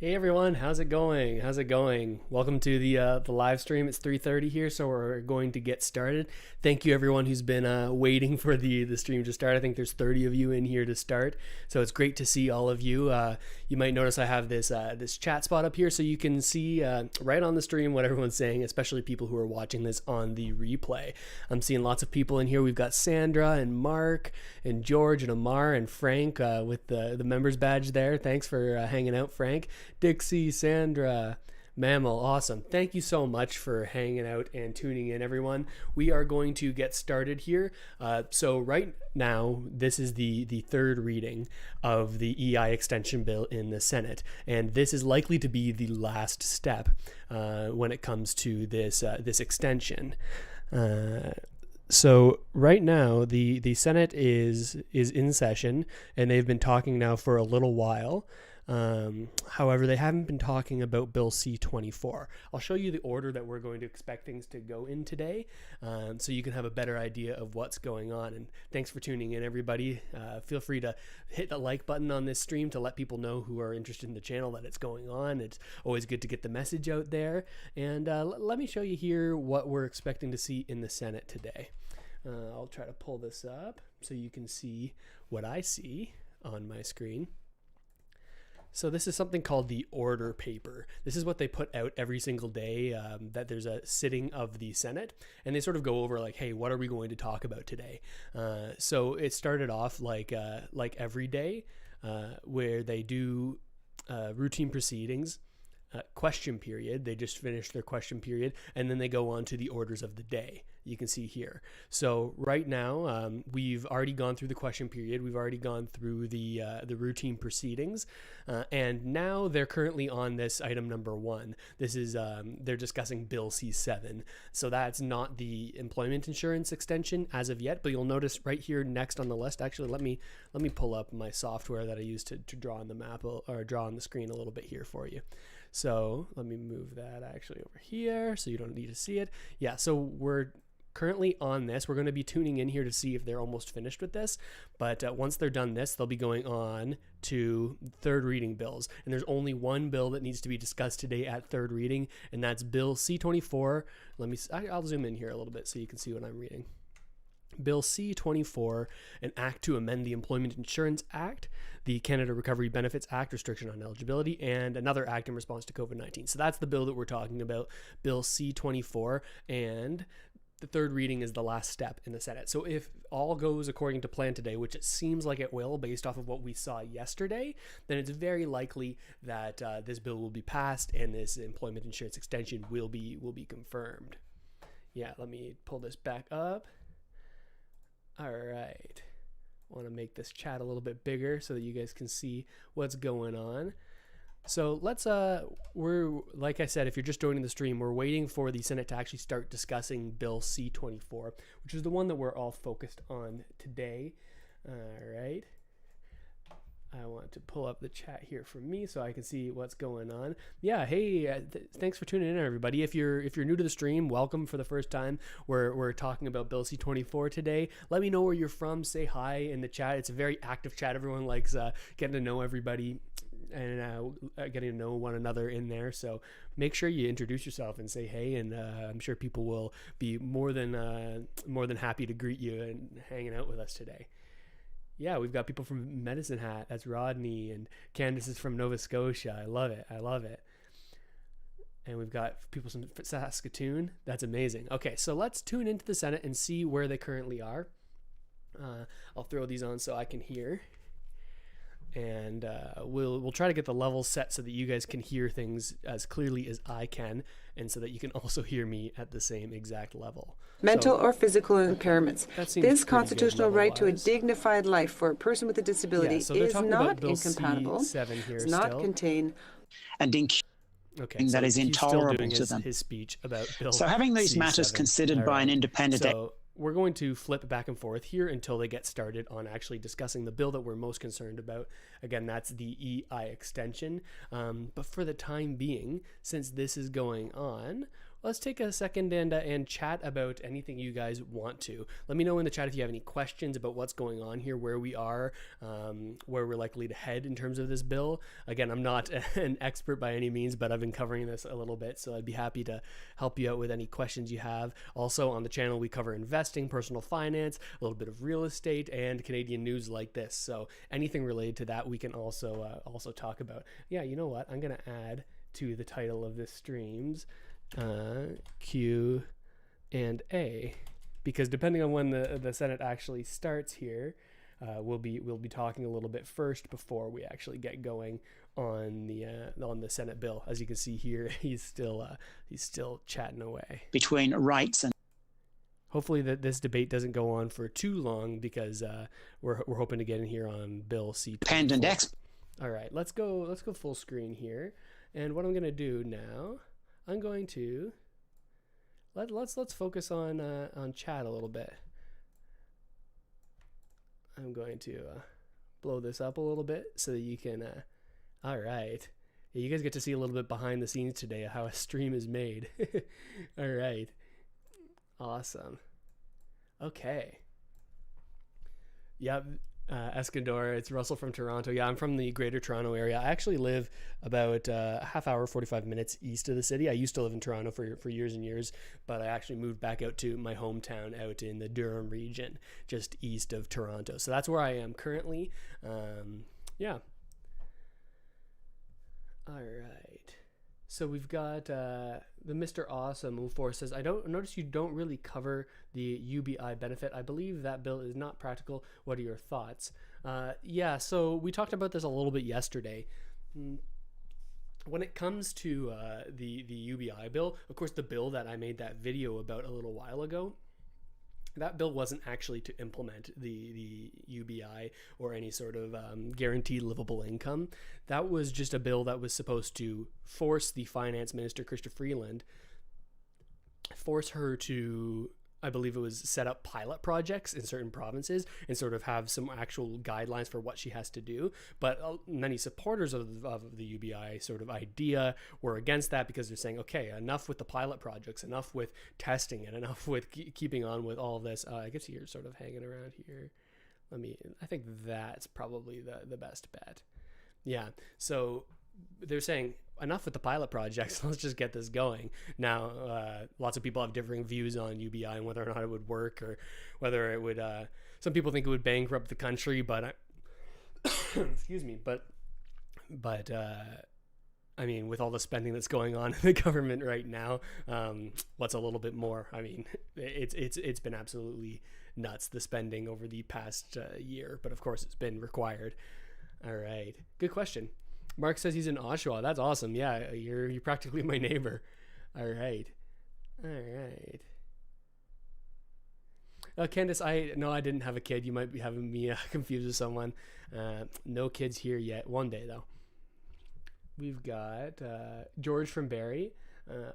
Hey everyone, how's it going? How's it going? Welcome to the live stream. It's 3:30 here, so we're going to get started. Thank you everyone who's been waiting for the stream to start. I think there's 30 of you in here to start, so it's great to see all of you. You might notice I have this chat spot up here, so you can see right on the stream what everyone's saying, especially people who are watching this on the replay. I'm seeing lots of people in here. We've got Sandra and Mark and George and Amar and Frank with the members badge there. Thanks for hanging out, Frank. Dixie, Sandra, Mammal, awesome. Thank you so much for hanging out and tuning in, everyone. We are going to get started here. So right now, this is the third reading of the EI extension bill in the Senate, and this is likely to be the last step when it comes to this extension. So right now, the Senate is in session, and they've been talking now for a little while. However, they haven't been talking about Bill C-24. I'll show you the order that we're going to expect things to go in today, so you can have a better idea of what's going on. And thanks for tuning in, everybody. Feel free to hit the like button on this stream to let people know who are interested in the channel that it's going on. It's always good to get the message out there. And let me show you here what we're expecting to see in the Senate today. I'll try to pull this up so you can see what I see on my screen. So this is something called the order paper. This is what they put out every single day that there's a sitting of the Senate, and they sort of go over like, hey, what are we going to talk about today? So it started off like every day where they do routine proceedings, question period. They just finished their question period, and then they go on to the orders of the day. You can see here. So right now, we've already gone through the question period. We've already gone through the routine proceedings, and now they're currently on this item number 1. This is they're discussing Bill C-7. So that's not the employment insurance extension as of yet, but you'll notice right here next on the list. Actually, let me pull up my software that I use to draw on the map or draw on the screen a little bit here for you. So let me move that actually over here so you don't need to see it. Yeah, so we're currently on this. We're going to be tuning in here to see if they're almost finished with this, but once they're done this, they'll be going on to third reading bills, and there's only one bill that needs to be discussed today at third reading, and that's Bill C-24. I'll zoom in here a little bit so you can see what I'm reading. Bill C-24, an act to amend the Employment Insurance Act, the Canada Recovery Benefits Act, restriction on eligibility, and another act in response to COVID-19. So that's the bill that we're talking about, Bill C-24, and the third reading is the last step in the Senate. So if all goes according to plan today, which it seems like it will based off of what we saw yesterday, then it's very likely that this bill will be passed and this employment insurance extension will be confirmed. Yeah, let me pull this back up. All right. I want to make this chat a little bit bigger so that you guys can see what's going on. So let's, we're, like I said, if you're just joining the stream, we're waiting for the Senate to actually start discussing Bill C-24, which is the one that we're all focused on today. All right. I want to pull up the chat here for me so I can see what's going on. Yeah, hey, thanks for tuning in, everybody. If you're new to the stream, welcome for the first time. We're talking about Bill C-24 today. Let me know where you're from. Say hi in the chat. It's a very active chat. Everyone likes getting to know everybody and getting to know one another in there. So make sure you introduce yourself and say hey, and I'm sure people will be more than happy to greet you and hanging out with us today. Yeah, we've got people from Medicine Hat. That's Rodney, and Candace is from Nova Scotia. I love it. I love it. And we've got people from Saskatoon. That's amazing. Okay, so let's tune into the Senate and see where they currently are. I'll throw these on so I can hear. And we'll try to get the levels set so that you guys can hear things as clearly as I can, and so that you can also hear me at the same exact level. Mental or physical impairments. This constitutional right to a dignified life for a person with a disability is not incompatible, does not contain, and that is intolerable to them. His speech about Bill so having these matters considered by an independent... We're going to flip back and forth here until they get started on actually discussing the bill that we're most concerned about. Again, that's the EI extension. But for the time being, since this is going on, let's take a second and chat about anything you guys want to. Let me know in the chat if you have any questions about what's going on here, where we are, where we're likely to head in terms of this bill. Again, I'm not an expert by any means, but I've been covering this a little bit, so I'd be happy to help you out with any questions you have. Also on the channel, we cover investing, personal finance, a little bit of real estate, and Canadian news like this. So anything related to that, we can also talk about. Yeah, you know what? I'm gonna add to the title of this streams Q and A, because depending on when the Senate actually starts here, we'll be talking a little bit first before we actually get going on the Senate bill. As you can see here, he's still chatting away between rights and. Hopefully that this debate doesn't go on for too long, because we're hoping to get in here on Bill C-24. All right, let's go full screen here. And what I'm going to do now, I'm going to let's focus on chat a little bit. I'm going to blow this up a little bit so that you can. All right, yeah, you guys get to see a little bit behind the scenes today of how a stream is made. All right, awesome. Okay. Yep. Escador, it's Russell from Toronto. Yeah, I'm from the Greater Toronto area. I actually live about a half hour, 45 minutes east of the city. I used to live in Toronto for years and years, but I actually moved back out to my hometown out in the Durham region, just east of Toronto. So that's where I am currently. Yeah. All right. So we've got the Mr. Awesome for says, I don't notice you don't really cover the UBI benefit. I believe that bill is not practical. What are your thoughts? Yeah, so we talked about this a little bit yesterday. When it comes to the UBI bill, of course, the bill that I made that video about a little while ago, that bill wasn't actually to implement the UBI or any sort of guaranteed livable income. That was just a bill that was supposed to force the finance minister, Chrystia Freeland, force her to, I believe it was, set up pilot projects in certain provinces and sort of have some actual guidelines for what she has to do. But many supporters of the UBI sort of idea were against that, because they're saying, okay, enough with the pilot projects, enough with testing, and enough with keeping on with all this. I guess you're sort of hanging around here. I think that's probably the best bet. Yeah, so they're saying enough with the pilot projects, let's just get this going. Now, lots of people have differing views on UBI and whether or not it would work, or whether it would, some people think it would bankrupt the country, but excuse me, but I mean, with all the spending that's going on in the government right now, what's a little bit more? I mean, it's been absolutely nuts, the spending over the past year, but of course it's been required. All right, good question. Mark says he's in Oshawa. That's awesome. Yeah, you're practically my neighbor. All right. Candace, I didn't have a kid. You might be having me confused with someone. No kids here yet. One day, though. We've got George from Barrie.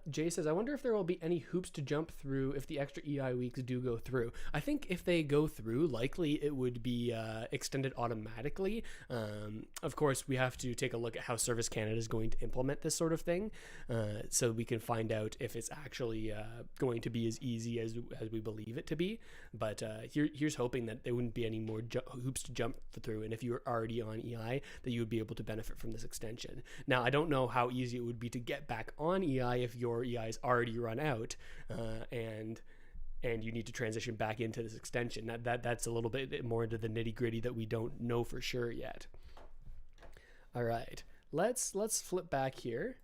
Jay says, I wonder if there will be any hoops to jump through if the extra EI weeks do go through. I think if they go through, likely it would be extended automatically. Of course, we have to take a look at how Service Canada is going to implement this sort of thing, so we can find out if it's actually going to be as easy as we believe it to be. But here's hoping that there wouldn't be any more hoops to jump through, and if you're already on EI, that you would be able to benefit from this extension. Now, I don't know how easy it would be to get back on EI if your EI is already run out, and you need to transition back into this extension. That's a little bit more into the nitty gritty that we don't know for sure yet. All right, let's flip back here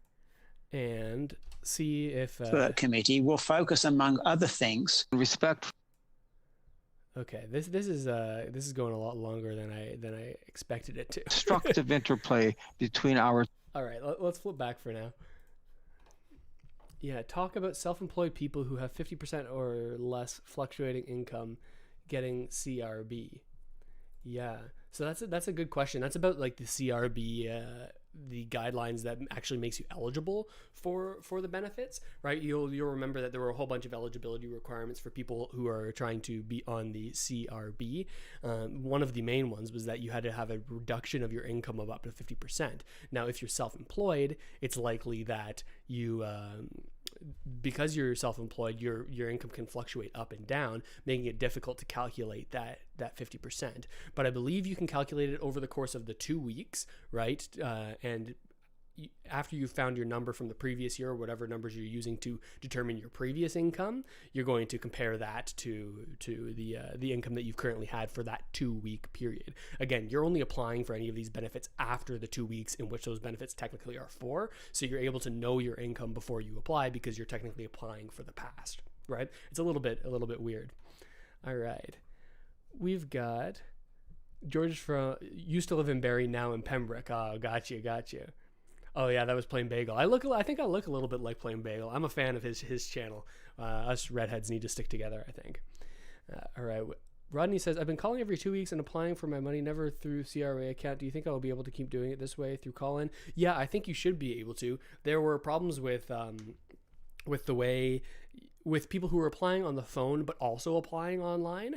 and see if the committee will focus, among other things, respect. Okay, this is going a lot longer than I expected it to. Constructive interplay between our. All right, let's flip back for now. Yeah, talk about self-employed people who have 50% or less fluctuating income getting CRB. Yeah, so that's a good question. That's about like the CRB, the guidelines that actually makes you eligible for the benefits, right? You'll remember that there were a whole bunch of eligibility requirements for people who are trying to be on the CRB. One of the main ones was that you had to have a reduction of your income of up to 50%. Now, if you're self-employed, it's likely that because you're self-employed, your income can fluctuate up and down, making it difficult to calculate that 50%. But I believe you can calculate it over the course of the 2 weeks, right? And after you've found your number from the previous year, or whatever numbers you're using to determine your previous income, you're going to compare that to the income that you've currently had for that 2 week period. Again, you're only applying for any of these benefits after the 2 weeks in which those benefits technically are for. So you're able to know your income before you apply, because you're technically applying for the past, right? It's a little bit weird. All right, we've got George from used to live in Barrie, now in Pembroke. Oh, got you. Oh yeah, that was Plain Bagel. I think I look a little bit like Plain Bagel. I'm a fan of his channel. Us redheads need to stick together, I think. All right. Rodney says, I've been calling every 2 weeks and applying for my money, never through CRA account. Do you think I will be able to keep doing it this way through call-in? Yeah, I think you should be able to. There were problems with the way with people who were applying on the phone but also applying online,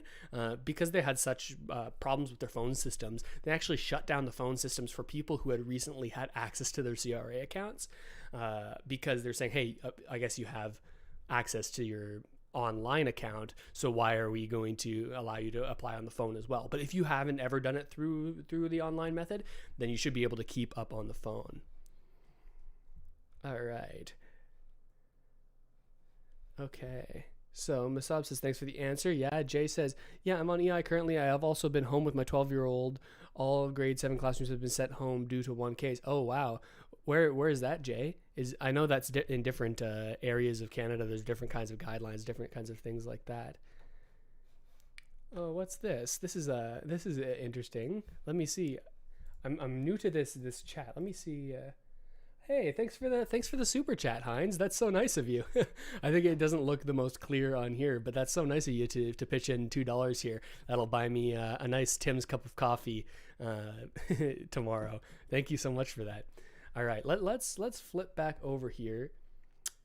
because they had such problems with their phone systems. They actually shut down the phone systems for people who had recently had access to their CRA accounts, because they're saying, hey, I guess you have access to your online account, so why are we going to allow you to apply on the phone as well? But if you haven't ever done it through the online method, then you should be able to keep up on the phone. All right. Okay, so Masab says, thanks for the answer. Yeah, Jay says, yeah, I'm on EI currently. I have also been home with my 12-year-old. All grade 7 classrooms have been sent home due to one case. Oh, wow. Where is that, Jay? I know that's in different areas of Canada. There's different kinds of guidelines, different kinds of things like that. Oh, what's this? This is interesting. Let me see. I'm new to this chat. Let me see. Hey, thanks for the super chat, Heinz. That's so nice of you. I think it doesn't look the most clear on here, but that's so nice of you to pitch in $2 here. That'll buy me a nice Tim's cup of coffee tomorrow. Thank you so much for that. All right, let's flip back over here.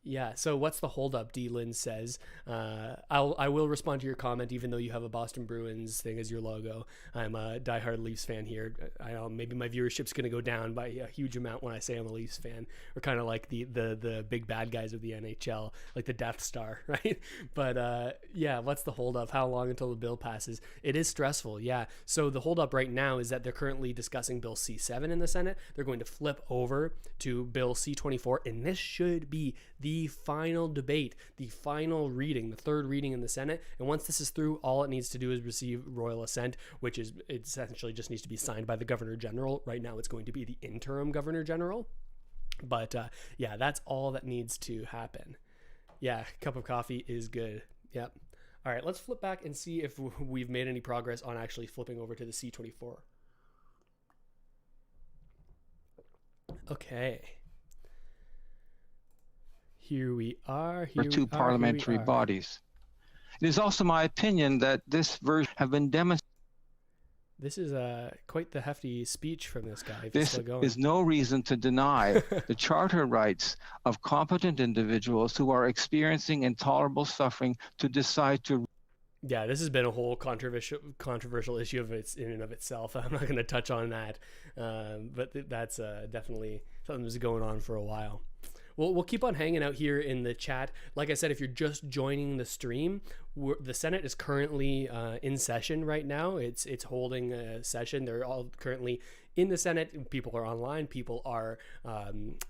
Yeah, so what's the holdup? D. Lynn says, I will respond to your comment even though you have a Boston Bruins thing as your logo. I'm a diehard Leafs fan here. I know maybe my viewership's going to go down by a huge amount when I say I'm a Leafs fan. We're kind of like the big bad guys of the NHL, like the Death Star, right? But yeah, what's the holdup? How long until the bill passes? It is stressful, yeah. So the holdup right now is that they're currently discussing Bill C-7 in the Senate. They're going to flip over to Bill C-24, and this should be the final debate, the final reading, the third reading in the Senate. And once this is through, all it needs to do is receive royal assent, which is it essentially just needs to be signed by the Governor General. Right now, it's going to be the interim Governor General. But yeah, that's all that needs to happen. Yeah, cup of coffee is good. Yep. All right, let's flip back and see if we've made any progress on actually flipping over to the C-24. Okay. Here we are. For two parliamentary bodies. It is also my opinion that this version have been demonstrated. This is quite the hefty speech from this guy. This is no reason to deny the charter rights of competent individuals who are experiencing intolerable suffering to decide to. Yeah, this has been a whole controversial issue of in and of itself. I'm not going to touch on that, but that's definitely something that's going on for a while. We'll keep on hanging out here in the chat. Like I said, if you're just joining the stream, the Senate is currently in session right now. It's holding a session. They're all currently in the Senate. People are online. People are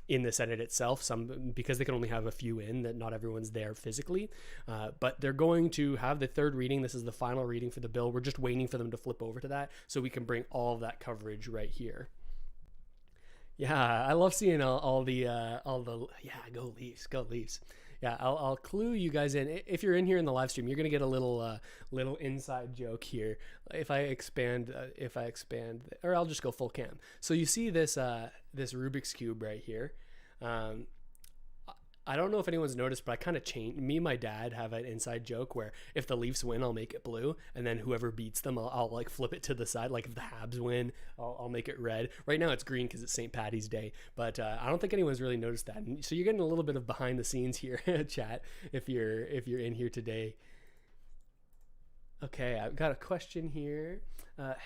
in the Senate itself. Some because they can only have a few in. That not everyone's there physically. But they're going to have the third reading. This is the final reading for the bill. We're just waiting for them to flip over to that so we can bring all of that coverage right here. Yeah, I love seeing all the yeah, go Leafs. Yeah, I'll clue you guys in. If you're in here in the live stream, you're gonna get a little inside joke here. If I expand, or I'll just go full cam. So you see this Rubik's Cube right here. I don't know if anyone's noticed, but I kind of changed. Me and my dad have an inside joke where if the Leafs win, I'll make it blue, and then whoever beats them, I'll like flip it to the side. Like if the Habs win, I'll make it red. Right now it's green because it's St. Paddy's Day, but I don't think anyone's really noticed that. And so you're getting a little bit of behind the scenes here, chat. If you're in here today. Okay, I've got a question here.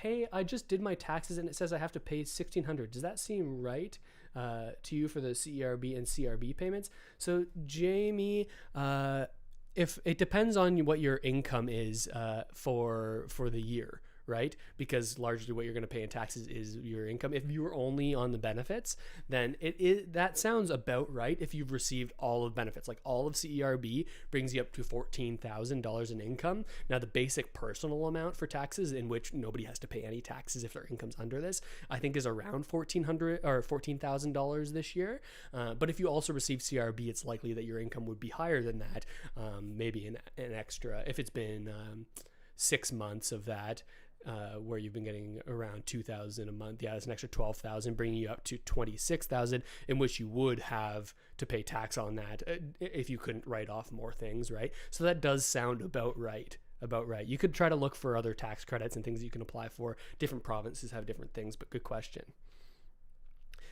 Hey, I just did my taxes and it says I have to pay $1,600. Does that seem right to you for the CERB and CRB payments? So, Jamie, if it depends on what your income is for the year, right? Because largely what you're going to pay in taxes is your income. If you were only on the benefits, then that sounds about right. If you've received all of benefits, like all of CERB brings you up to $14,000 in income. Now, the basic personal amount for taxes, in which nobody has to pay any taxes if their income's under this, I think is around $1,400 or $14,000 this year. But if you also receive CRB, it's likely that your income would be higher than that. Maybe an extra, if it's been 6 months of that, where you've been getting around $2,000 a month. Yeah, that's an extra $12,000, bringing you up to $26,000, in which you would have to pay tax on that if you couldn't write off more things, right? So that does sound about right. You could try to look for other tax credits and things that you can apply for. Different provinces have different things, but good question.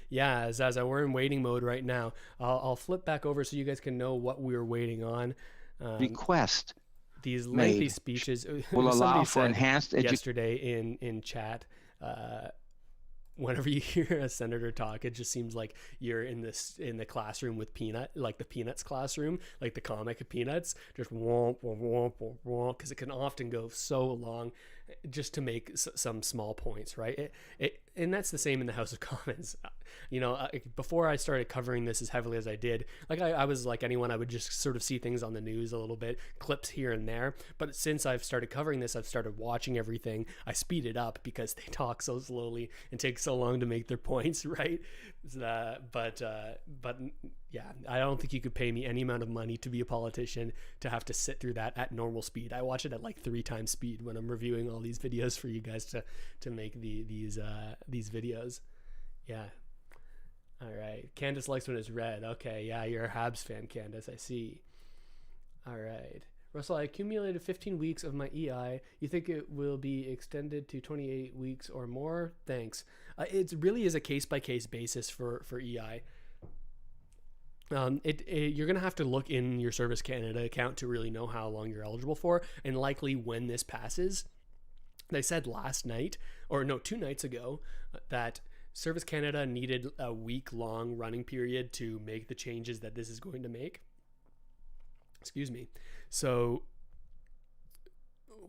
Yeah, as we're in waiting mode right now. I'll flip back over so you guys can know what we're waiting on. Request. These lengthy speeches will allow for enhanced yesterday in chat. Whenever you hear a senator talk, it just seems like you're in the classroom with like the Peanuts classroom, like the comic Peanuts, just womp womp womp womp womp, because it can often go so long just to make some small points, right? And that's the same in the House of Commons. Before I started covering this as heavily as I did, like I was like anyone, I would just sort of see things on the news a little bit, clips here and there. But since I've started covering this, I've started watching everything. I speed it up because they talk so slowly and take so long to make their points, right? But yeah, I don't think you could pay me any amount of money to be a politician to have to sit through that at normal speed. I watch it at like 3 times speed when I'm reviewing all these videos for you guys to make these videos. Yeah. All right. Candace likes when it's red. Okay. Yeah, you're a Habs fan, Candace. I see. All right. Russell, I accumulated 15 weeks of my EI. You think it will be extended to 28 weeks or more? Thanks. It really is a case-by-case basis for EI. You're going to have to look in your Service Canada account to really know how long you're eligible for, and likely when this passes. They said 2 nights ago, that Service Canada needed a week-long running period to make the changes that this is going to make. Excuse me. So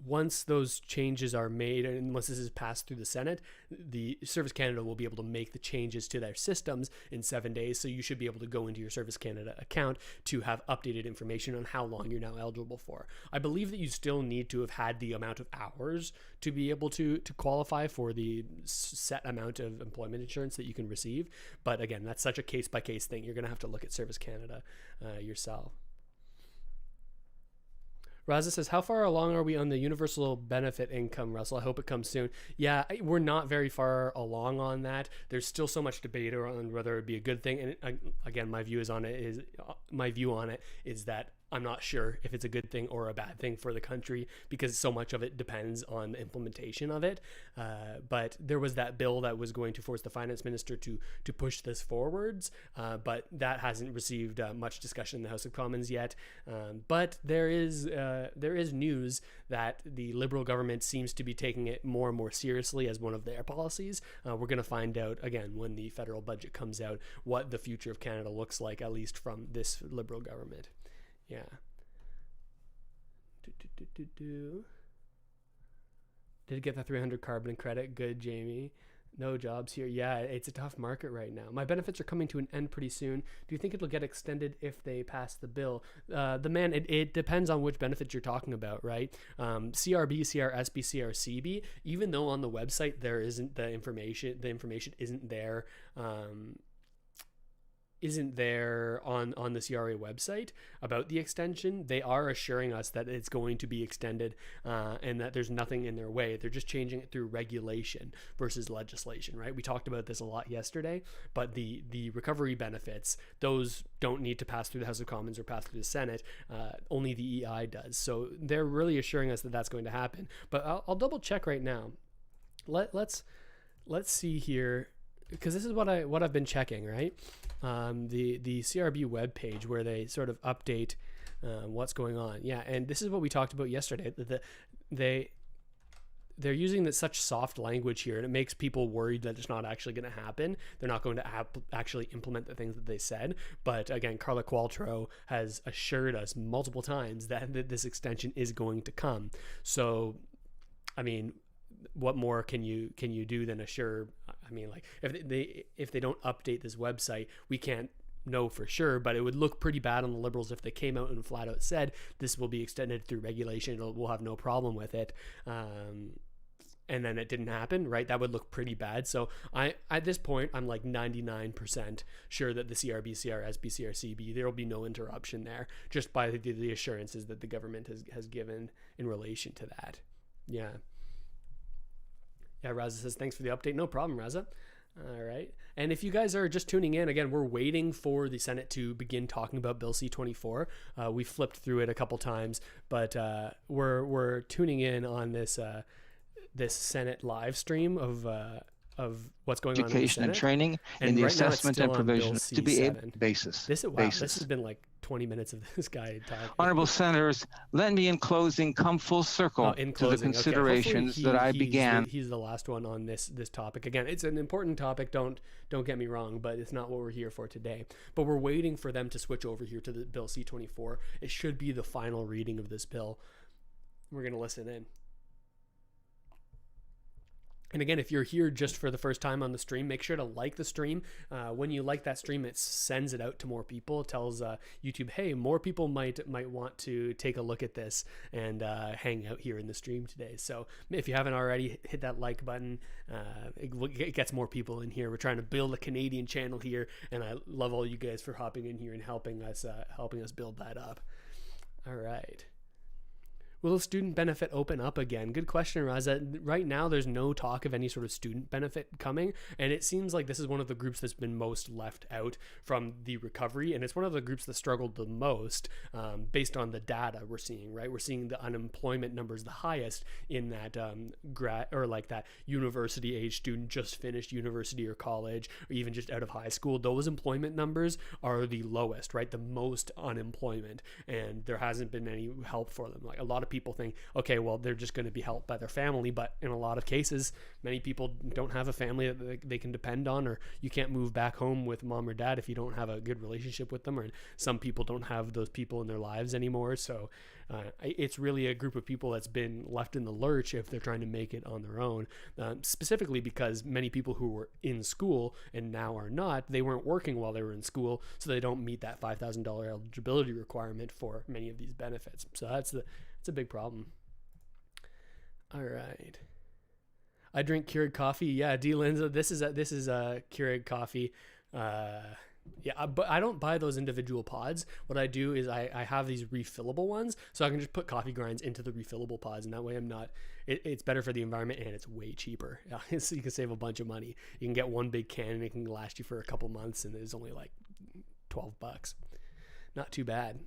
once those changes are made, and once this is passed through the Senate, the Service Canada will be able to make the changes to their systems in 7 days. So you should be able to go into your Service Canada account to have updated information on how long you're now eligible for. I believe that you still need to have had the amount of hours to be able to qualify for the set amount of employment insurance that you can receive. But again, that's such a case-by-case thing. You're going to have to look at Service Canada yourself. Raza says, how far along are we on the universal benefit income, Russell? I hope it comes soon. Yeah, we're not very far along on that. There's still so much debate on whether it'd be a good thing. And again, my view on it is that I'm not sure if it's a good thing or a bad thing for the country, because so much of it depends on the implementation of it. But there was that bill that was going to force the finance minister to push this forwards, but that hasn't received much discussion in the House of Commons yet. But there is news that the Liberal government seems to be taking it more and more seriously as one of their policies. We're going to find out, again, when the federal budget comes out, what the future of Canada looks like, at least from this Liberal government. Yeah. Did get the 300 carbon credit. Good, Jamie. No jobs here. Yeah, it's a tough market right now. My benefits are coming to an end pretty soon. Do you think it'll get extended if they pass the bill? It depends on which benefits you're talking about, right? CRB, CRSB, CRCB, even though on the website there isn't the information isn't there. Isn't there on the CRA website about the extension. They are assuring us that it's going to be extended and that there's nothing in their way. They're just changing it through regulation versus legislation, right? We talked about this a lot yesterday, but the recovery benefits, those don't need to pass through the House of Commons or pass through the Senate. Only the EI does. So they're really assuring us that that's going to happen. But I'll double check right now. Let's see here, because this is what I've been checking, right? The CRB webpage, where they sort of update what's going on. Yeah, and this is what we talked about yesterday. they're using such soft language here, and it makes people worried that it's not actually going to happen. They're not going to actually implement the things that they said. But again, Carla Qualtrough has assured us multiple times that this extension is going to come. So, I mean, what more can you do than assure? I mean, like, if they don't update this website, we can't know for sure, but it would look pretty bad on the Liberals if they came out and flat out said this will be extended through regulation. We'll have no problem with it. And then it didn't happen, right? That would look pretty bad. So at this point, I'm like 99% sure that the CRB, CRS, BCRCB, there will be no interruption there, just by the assurances that the government has given in relation to that. Yeah. Yeah, Raza says, thanks for the update. No problem, Raza. All right. And if you guys are just tuning in, again, we're waiting for the Senate to begin talking about Bill C-24. We flipped through it a couple times, but we're tuning in on this Senate live stream of what's going on in the education Senate. And training in the assessment and provision to be able basis. This has been like 20 minutes of this guy talking. Honorable Senators, let me in closing come full circle to the considerations that I began. He's the last one on this topic. Again, it's an important topic. Don't get me wrong, but it's not what we're here for today. But we're waiting for them to switch over here to the Bill C-24. It should be the final reading of this bill. We're going to listen in. And again, if you're here just for the first time on the stream, make sure to like the stream. When you like that stream, it sends it out to more people. It tells YouTube, hey, more people might want to take a look at this and hang out here in the stream today. So if you haven't already, hit that like button. It gets more people in here. We're trying to build a Canadian channel here, and I love all you guys for hopping in here and helping us build that up. All right. Will student benefit open up again? Good question, Raza. Right now, there's no talk of any sort of student benefit coming, and it seems like this is one of the groups that's been most left out from the recovery, and it's one of the groups that struggled the most based on the data we're seeing, right? We're seeing the unemployment numbers the highest in that that university-age student, just finished university or college, or even just out of high school. Those employment numbers are the lowest, right? The most unemployment, and there hasn't been any help for them. Like, a lot of people think, okay, well, they're just going to be helped by their family, but in a lot of cases, many people don't have a family that they can depend on, or you can't move back home with mom or dad if you don't have a good relationship with them, or some people don't have those people in their lives anymore. So it's really a group of people that's been left in the lurch if they're trying to make it on their own, specifically because many people who were in school and now are not, they weren't working while they were in school, so they don't meet that $5,000 eligibility requirement for many of these benefits. So it's a big problem. All right. I drink Keurig coffee. Yeah, D. Linza, this is a Keurig coffee. Yeah, but I don't buy those individual pods. What I do is I have these refillable ones, so I can just put coffee grinds into the refillable pods, and that way it's better for the environment, and it's way cheaper. So you can save a bunch of money. You can get one big can, and it can last you for a couple months, and it's only like $12. Not too bad.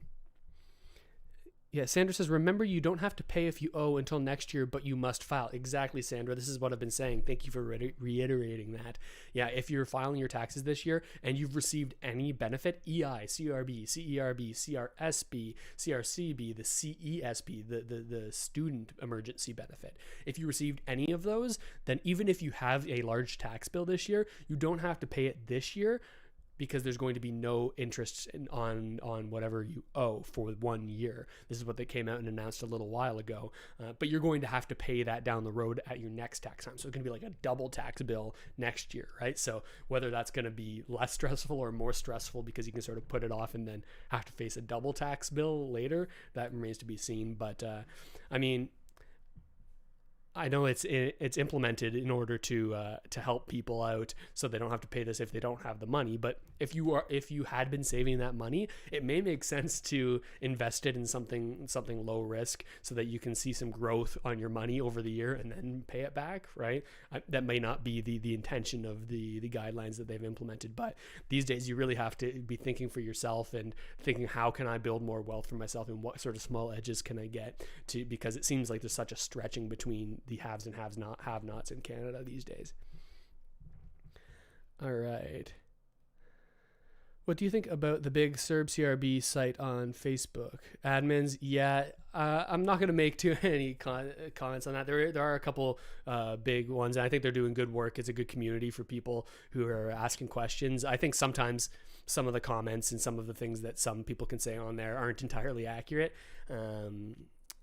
Yeah, Sandra says, remember, you don't have to pay if you owe until next year, but you must file. Exactly, Sandra. This is what I've been saying. Thank you for reiterating that. Yeah, if you're filing your taxes this year and you've received any benefit, EI, CRB, CERB, CRSB, CRCB, the CESB, the student emergency benefit. If you received any of those, then even if you have a large tax bill this year, you don't have to pay it this year, because there's going to be no interest on whatever you owe for 1 year. This is what they came out and announced a little while ago. But you're going to have to pay that down the road at your next tax time. So it's going to be like a double tax bill next year, right? So whether that's going to be less stressful or more stressful because you can sort of put it off and then have to face a double tax bill later, that remains to be seen. But I mean, I know it's implemented in order to help people out so they don't have to pay this if they don't have the money. But if you had been saving that money, it may make sense to invest it in something low risk so that you can see some growth on your money over the year and then pay it back, right? That may not be the intention of the guidelines that they've implemented, but these days you really have to be thinking for yourself and thinking, how can I build more wealth for myself and what sort of small edges can I get to, because it seems like there's such a stretching between the haves and have-nots in Canada these days. All right. What do you think about the big Serb CRB site on Facebook? Admins, I'm not going to make too many comments on that. There are a couple big ones, and I think they're doing good work. It's a good community for people who are asking questions. I think sometimes some of the comments and some of the things that some people can say on there aren't entirely accurate,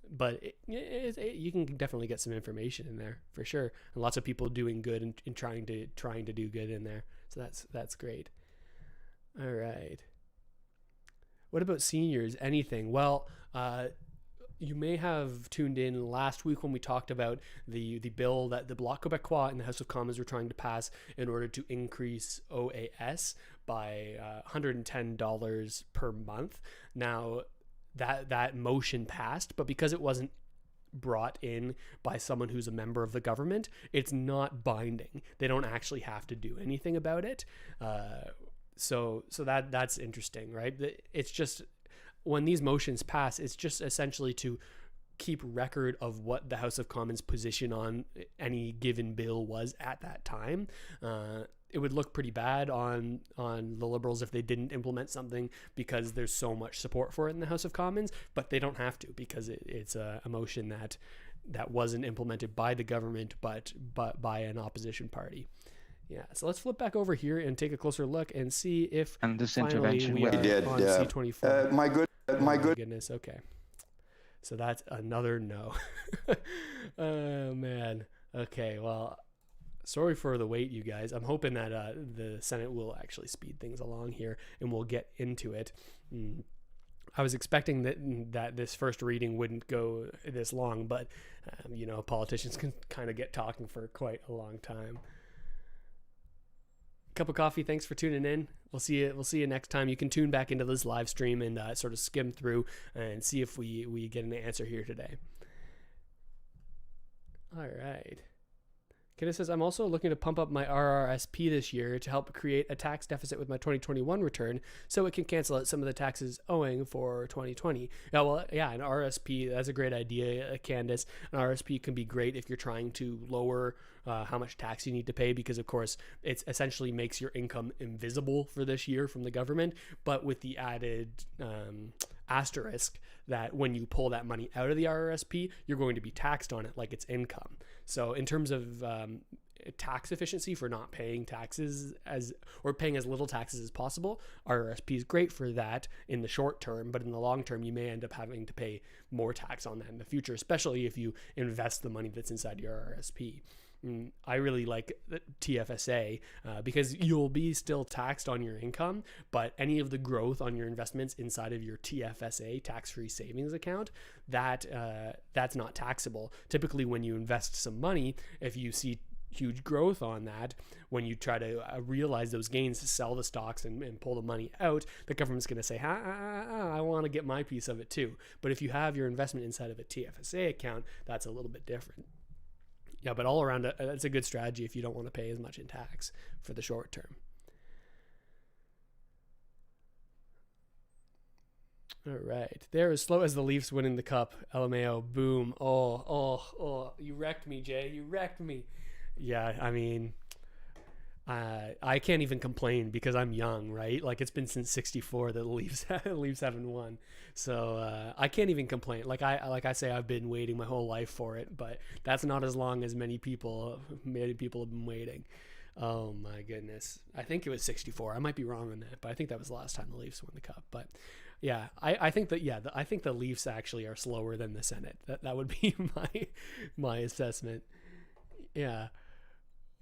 but you can definitely get some information in there for sure. And lots of people doing good and trying to do good in there. So that's great. All right. What about seniors? Anything? Well, you may have tuned in last week when we talked about the bill that the Bloc Québécois in the House of Commons were trying to pass in order to increase OAS by $110 per month. Now, that motion passed, but because it wasn't brought in by someone who's a member of the government, it's not binding. They don't actually have to do anything about it. So that's interesting, right? It's just when these motions pass, it's just essentially to keep record of what the House of Commons position on any given bill was at that time. It would look pretty bad on the Liberals if they didn't implement something because there's so much support for it in the House of Commons, but they don't have to because it's a motion that wasn't implemented by the government, but by an opposition party. Yeah, so let's flip back over here and take a closer look and see if this finally intervention we are on C-24. My goodness, okay. So that's another no. Oh, man. Okay, well, sorry for the wait, you guys. I'm hoping that the Senate will actually speed things along here and we'll get into it. I was expecting that this first reading wouldn't go this long, but, politicians can kind of get talking for quite a long time. Cup of coffee. Thanks for tuning in. We'll see you next time. You can tune back into this live stream and sort of skim through and see if we get an answer here today. All right. Kenneth says, I'm also looking to pump up my RRSP this year to help create a tax deficit with my 2021 return so it can cancel out some of the taxes owing for 2020. Yeah, well, yeah, an RRSP, that's a great idea, Candace. An RRSP can be great if you're trying to lower how much tax you need to pay because, of course, it essentially makes your income invisible for this year from the government, but with the added asterisk that when you pull that money out of the RRSP, you're going to be taxed on it like it's income. So in terms of tax efficiency for not paying taxes or paying as little taxes as possible, RRSP is great for that in the short term, but in the long term, you may end up having to pay more tax on that in the future, especially if you invest the money that's inside your RRSP. I really like TFSA because you'll be still taxed on your income, but any of the growth on your investments inside of your TFSA, tax-free savings account, that's not taxable. Typically, when you invest some money, if you see huge growth on that, when you try to realize those gains, sell the stocks and pull the money out, the government's going to say, I want to get my piece of it too. But if you have your investment inside of a TFSA account, that's a little bit different. Yeah, but all around, it's a good strategy if you don't want to pay as much in tax for the short term. All right. They're as slow as the Leafs winning the cup. LMAO. Boom. Oh. You wrecked me, Jay. You wrecked me. Yeah, I mean, I can't even complain because I'm young, right? Like, it's been since '64 that the Leafs haven't won. So I can't even complain. Like I say, I've been waiting my whole life for it, but that's not as long as many people have been waiting. Oh my goodness. I think it was 64. I might be wrong on that, but I think that was the last time the Leafs won the cup. But yeah, I think the Leafs actually are slower than the Senate. That would be my assessment. Yeah.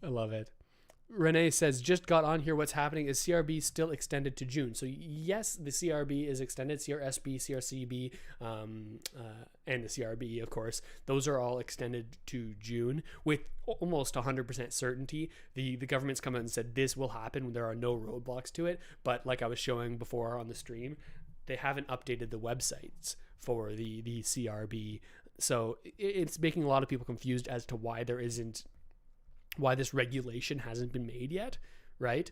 I love it. Renee says, just got on here. What's happening? Is CRB still extended to June? So yes, the CRB is extended. CRSB, CRCB, and the CRB, of course. Those are all extended to June with almost 100% certainty. The government's come out and said this will happen. There are no roadblocks to it. But like I was showing before on the stream, they haven't updated the websites for the CRB. So it's making a lot of people confused as to why this regulation hasn't been made yet, right?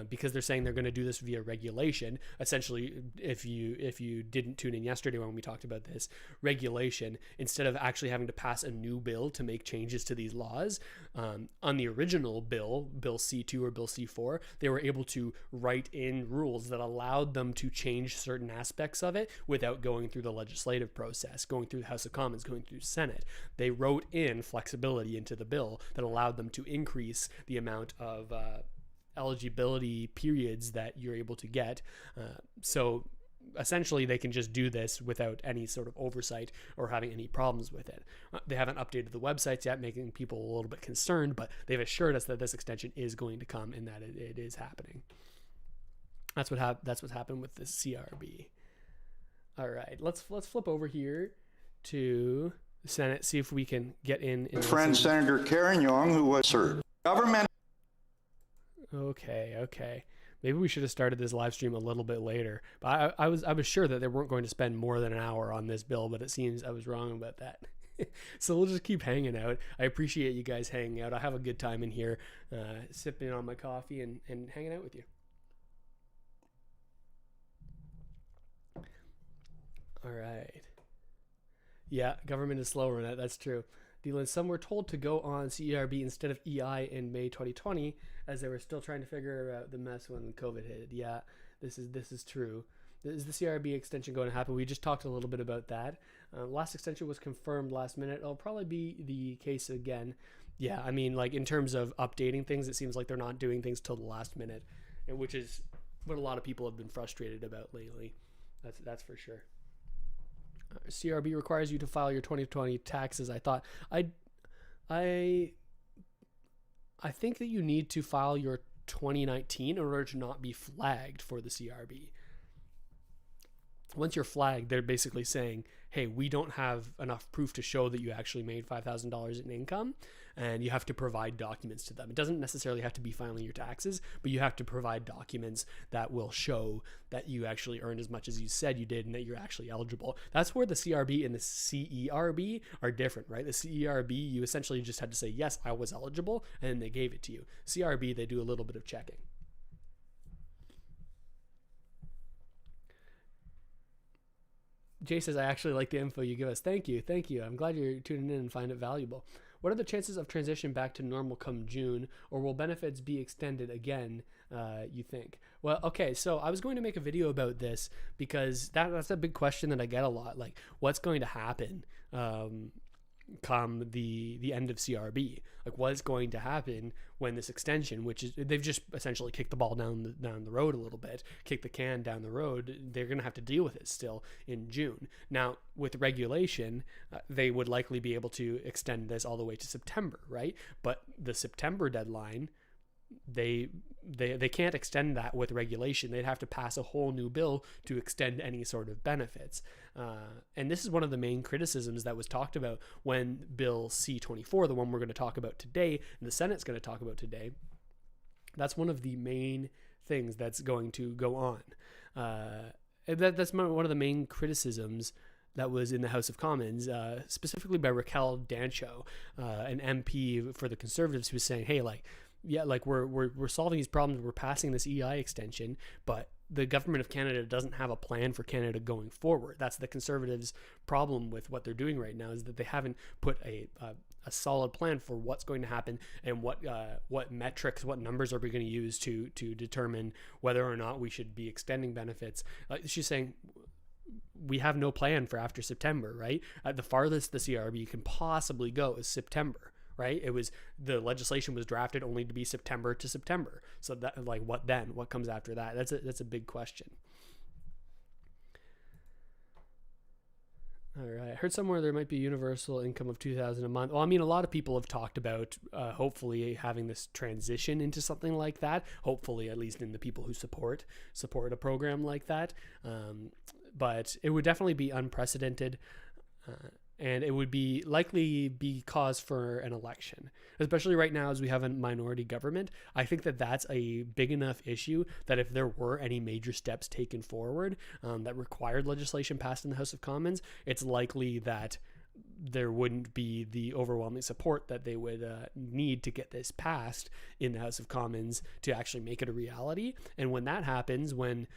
Because they're saying they're going to do this via regulation. Essentially, if you didn't tune in yesterday when we talked about this, regulation, instead of actually having to pass a new bill to make changes to these laws, on the original bill, Bill C2 or Bill C4, they were able to write in rules that allowed them to change certain aspects of it without going through the legislative process, going through the House of Commons, going through the Senate. They wrote in flexibility into the bill that allowed them to increase the amount of eligibility periods that you're able to get. So essentially they can just do this without any sort of oversight or having any problems with it. They haven't updated the websites yet, making people a little bit concerned, but they've assured us that this extension is going to come and that it is happening. That's what's happened with the CRB. All right, let's flip over here to the Senate, see if we can get in. Friend Senator Karen Young, who was her government. Okay. Maybe we should have started this live stream a little bit later. But I was sure that they weren't going to spend more than an hour on this bill, but it seems I was wrong about that. So we'll just keep hanging out. I appreciate you guys hanging out. I have a good time in here, sipping on my coffee and hanging out with you. All right. Yeah, government is slower on that. That's true. Dylan, some were told to go on CERB instead of EI in May 2020, as they were still trying to figure out the mess when COVID hit. Yeah, this is true. Is the CRB extension going to happen? We just talked a little bit about that. Last extension was confirmed last minute. It'll probably be the case again. Yeah, I mean, like in terms of updating things, it seems like they're not doing things till the last minute, which is what a lot of people have been frustrated about lately. That's for sure. CRB requires you to file your 2020 taxes. I think that you need to file your 2019 in order to not be flagged for the CRB. Once you're flagged, they're basically saying, hey, we don't have enough proof to show that you actually made $5,000 in income, and you have to provide documents to them. It doesn't necessarily have to be filing your taxes, but you have to provide documents that will show that you actually earned as much as you said you did and that you're actually eligible. That's where the CRB and the CERB are different, right? The CERB, you essentially just had to say, yes, I was eligible, and then they gave it to you. CRB, they do a little bit of checking. Jay says, I actually like the info you give us. Thank you. I'm glad you're tuning in and find it valuable. What are the chances of transition back to normal come June, or will benefits be extended again, you think? Well, okay, so I was going to make a video about this because that's a big question that I get a lot. Like, what's going to happen come the end of CRB? Like, what's going to happen when this extension, which is, they've just essentially kicked the ball down the road a little bit, kicked the can down the road. They're going to have to deal with it still in June. Now, with regulation, they would likely be able to extend this all the way to September, right? But the September deadline, they can't extend that with regulation. They'd have to pass a whole new bill to extend any sort of benefits. And this is one of the main criticisms that was talked about when Bill C-24, the one we're going to talk about today, and the Senate's going to talk about today, that's one of the main things that's going to go on. That's one of the main criticisms that was in the House of Commons, specifically by Raquel Dancho, an MP for the Conservatives, who was saying, hey, we're solving these problems. We're passing this EI extension, but the government of Canada doesn't have a plan for Canada going forward. That's the Conservatives' problem with what they're doing right now, is that they haven't put a solid plan for what's going to happen and what metrics, what numbers are we going to use to determine whether or not we should be extending benefits. She's saying, we have no plan for after September, right? The farthest the CRB can possibly go is September. Right? The legislation was drafted only to be September to September. So that, what then? What comes after that? That's a big question. All right. I heard somewhere there might be a universal income of $2,000 a month. Well, I mean, a lot of people have talked about hopefully having this transition into something like that. Hopefully, at least in the people who support a program like that. But it would definitely be unprecedented. And it would likely be cause for an election, especially right now as we have a minority government. I think that that's a big enough issue that if there were any major steps taken forward that required legislation passed in the House of Commons, it's likely that there wouldn't be the overwhelming support that they would need to get this passed in the House of Commons to actually make it a reality. And when that happens, when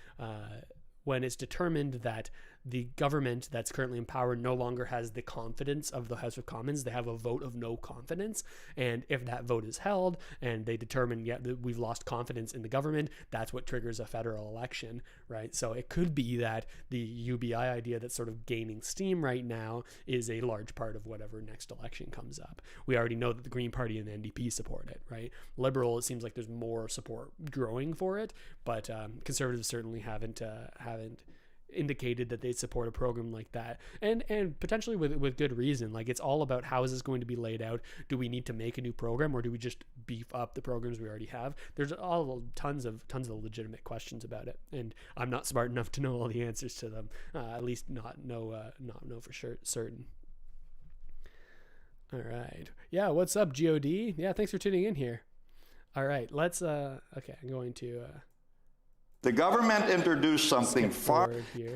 it's determined that the government that's currently in power no longer has the confidence of the House of Commons, they have a vote of no confidence. And if that vote is held and they determine, that we've lost confidence in the government, that's what triggers a federal election, right? So it could be that the UBI idea that's sort of gaining steam right now is a large part of whatever next election comes up. We already know that the Green Party and the NDP support it, right? Liberal, it seems like there's more support growing for it, but conservatives certainly haven't indicated that they support a program like that, and potentially with good reason. Like, it's all about how is this going to be laid out. Do we need to make a new program, or do we just beef up the programs we already have? There's all tons of legitimate questions about it, and I'm not smart enough to know all the answers to them. At least not know for sure certain. All right, yeah. What's up, God? Yeah, thanks for tuning in here. All right, let's. Okay, I'm going to. The government introduced something far,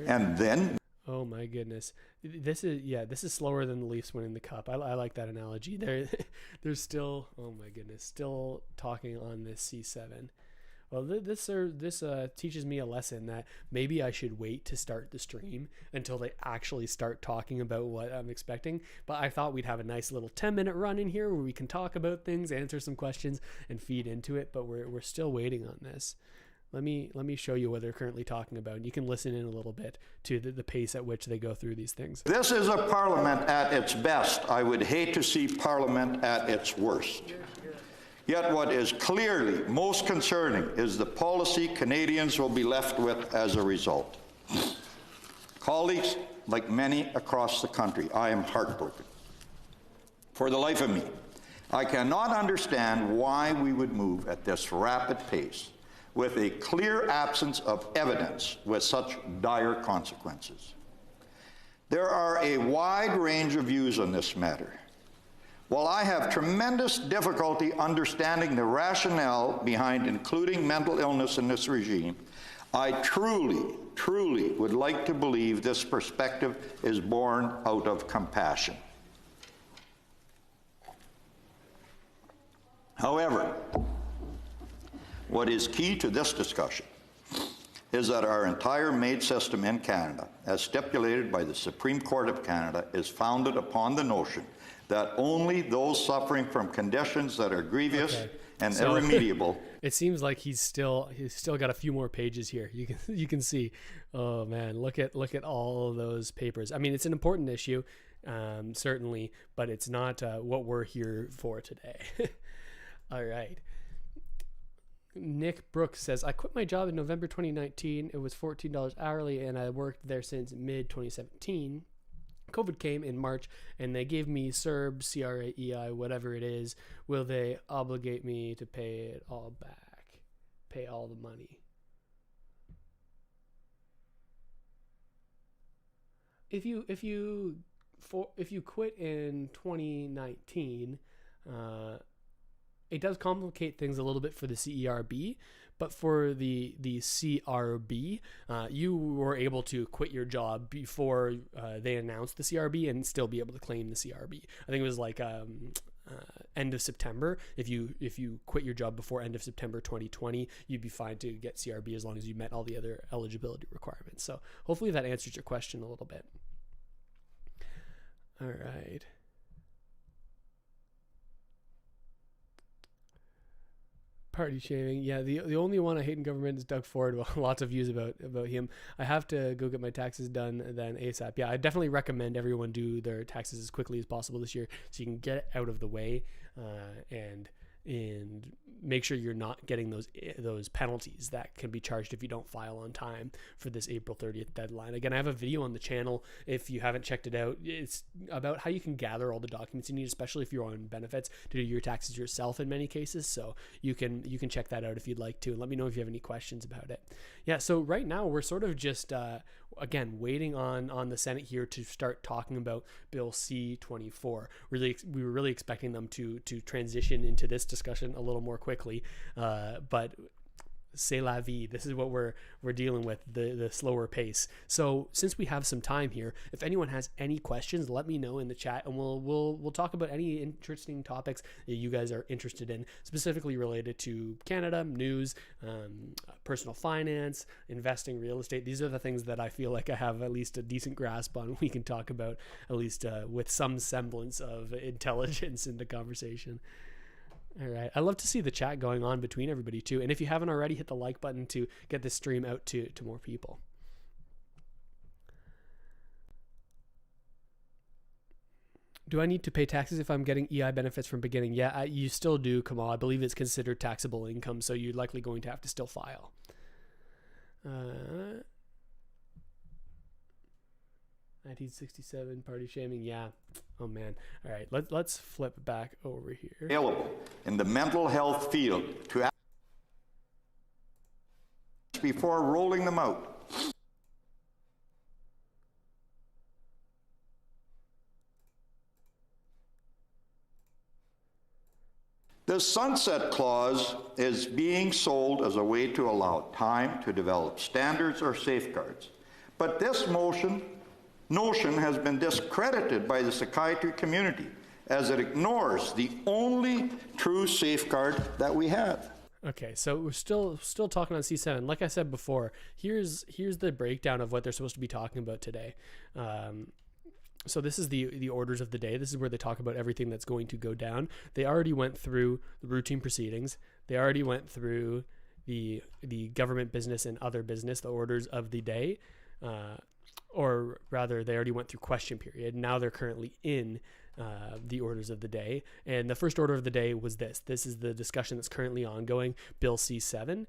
and then. Oh my goodness, this is slower than the Leafs winning the cup. I like that analogy. They're still, oh my goodness, still talking on this C7. Well, this teaches me a lesson that maybe I should wait to start the stream until they actually start talking about what I'm expecting. But I thought we'd have a nice little 10-minute run in here where we can talk about things, answer some questions, and feed into it. But we're still waiting on this. Let me show you what they're currently talking about, and you can listen in a little bit to the pace at which they go through these things. This is a parliament at its best. I would hate to see parliament at its worst. Yet what is clearly most concerning is the policy Canadians will be left with as a result. Colleagues, like many across the country, I am heartbroken. For the life of me, I cannot understand why we would move at this rapid pace with a clear absence of evidence with such dire consequences. There are a wide range of views on this matter. While I have tremendous difficulty understanding the rationale behind including mental illness in this regime, I truly would like to believe this perspective is born out of compassion. However, what is key to this discussion is that our entire MAID system in Canada, as stipulated by the Supreme Court of Canada, is founded upon the notion that only those suffering from conditions that are grievous and irremediable. It seems like he's still got a few more pages here. You can see. Oh man, look at all of those papers. I mean, it's an important issue, certainly, but it's not what we're here for today. All right. Nick Brooks says, I quit my job in November 2019. It was $14 hourly, and I worked there since mid-2017. COVID came in March, and they gave me CERB, CRAEI, whatever it is. Will they obligate me to pay it all back? Pay all the money? If you quit in 2019, it does complicate things a little bit for the CERB, but for the CRB, you were able to quit your job before they announced the CRB and still be able to claim the CRB. I think it was like end of September. If you quit your job before end of September 2020, you'd be fine to get CRB as long as you met all the other eligibility requirements. So hopefully that answers your question a little bit. All right. Party shaming. Yeah, the only one I hate in government is Doug Ford. Well, lots of views about him. I have to go get my taxes done then ASAP. Yeah, I definitely recommend everyone do their taxes as quickly as possible this year so you can get it out of the way and make sure you're not getting those penalties that can be charged if you don't file on time for this April 30th deadline. Again, I have a video on the channel if you haven't checked it out. It's about how you can gather all the documents you need, especially if you're on benefits, to do your taxes yourself in many cases. So you can check that out if you'd like to, and let me know if you have any questions about it. Yeah, so right now we're sort of just again waiting on the Senate here to start talking about Bill C-24. We were really expecting them to transition into this discussion a little more quickly, but c'est la vie. This is what we're dealing with, the slower pace. So since we have some time here, if anyone has any questions, let me know in the chat, and we'll talk about any interesting topics that you guys are interested in, specifically related to Canada, news, personal finance, investing, real estate. These are the things that I feel like I have at least a decent grasp on. We can talk about at least with some semblance of intelligence in the conversation. All right. I love to see the chat going on between everybody too. And if you haven't already, hit the like button to get this stream out to more people. Do I need to pay taxes if I'm getting EI benefits from beginning? Yeah, you still do, Kamal. I believe it's considered taxable income, so you're likely going to have to still file. 1967 party shaming, yeah. Oh man. All right, let's flip back over here. Available in the mental health field to act before rolling them out. The sunset clause is being sold as a way to allow time to develop standards or safeguards. But this notion has been discredited by the psychiatry community as it ignores the only true safeguard that we have. Okay, so we're still talking on C7. Like I said before, here's the breakdown of what they're supposed to be talking about today. So this is the orders of the day. This is where they talk about everything that's going to go down. They already went through the routine proceedings. They already went through the government business and other business, the orders of the day. Or rather, they already went through question period. Now they're currently in the orders of the day. And the first order of the day was this. This is the discussion that's currently ongoing, Bill C7.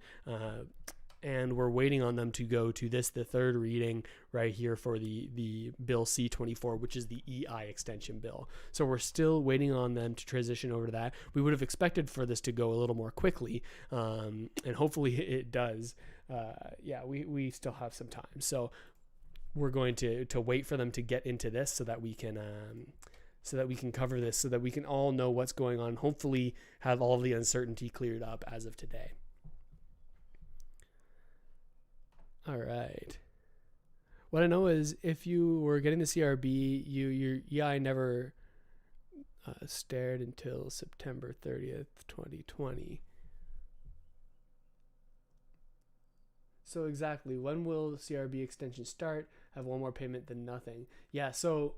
And we're waiting on them to go to this, the third reading right here for the Bill C24, which is the EI extension bill. So we're still waiting on them to transition over to that. We would have expected for this to go a little more quickly, and hopefully it does. Yeah, we still have some time. So we're going to wait for them to get into this so that we can cover this, so that we can all know what's going on. Hopefully have all the uncertainty cleared up as of today. All right. What I know is if you were getting the CRB, your EI never stared until September 30th, 2020. So exactly, when will the CRB extension start? Have one more payment than nothing. Yeah, so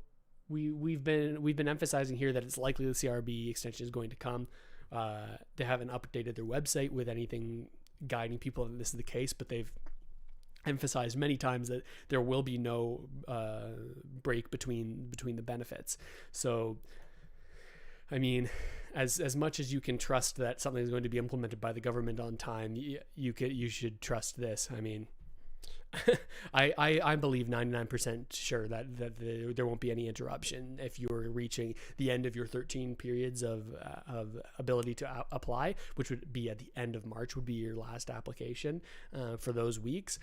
we've been emphasizing here that it's likely the CRB extension is going to come. They haven't updated their website with anything guiding people that this is the case, but they've emphasized many times that there will be no break between the benefits. So I mean, as much as you can trust that something is going to be implemented by the government on time, you should trust this. I mean, I believe 99% sure that there won't be any interruption if you're reaching the end of your 13 periods of ability to apply, which would be at the end of March would be your last application for those weeks.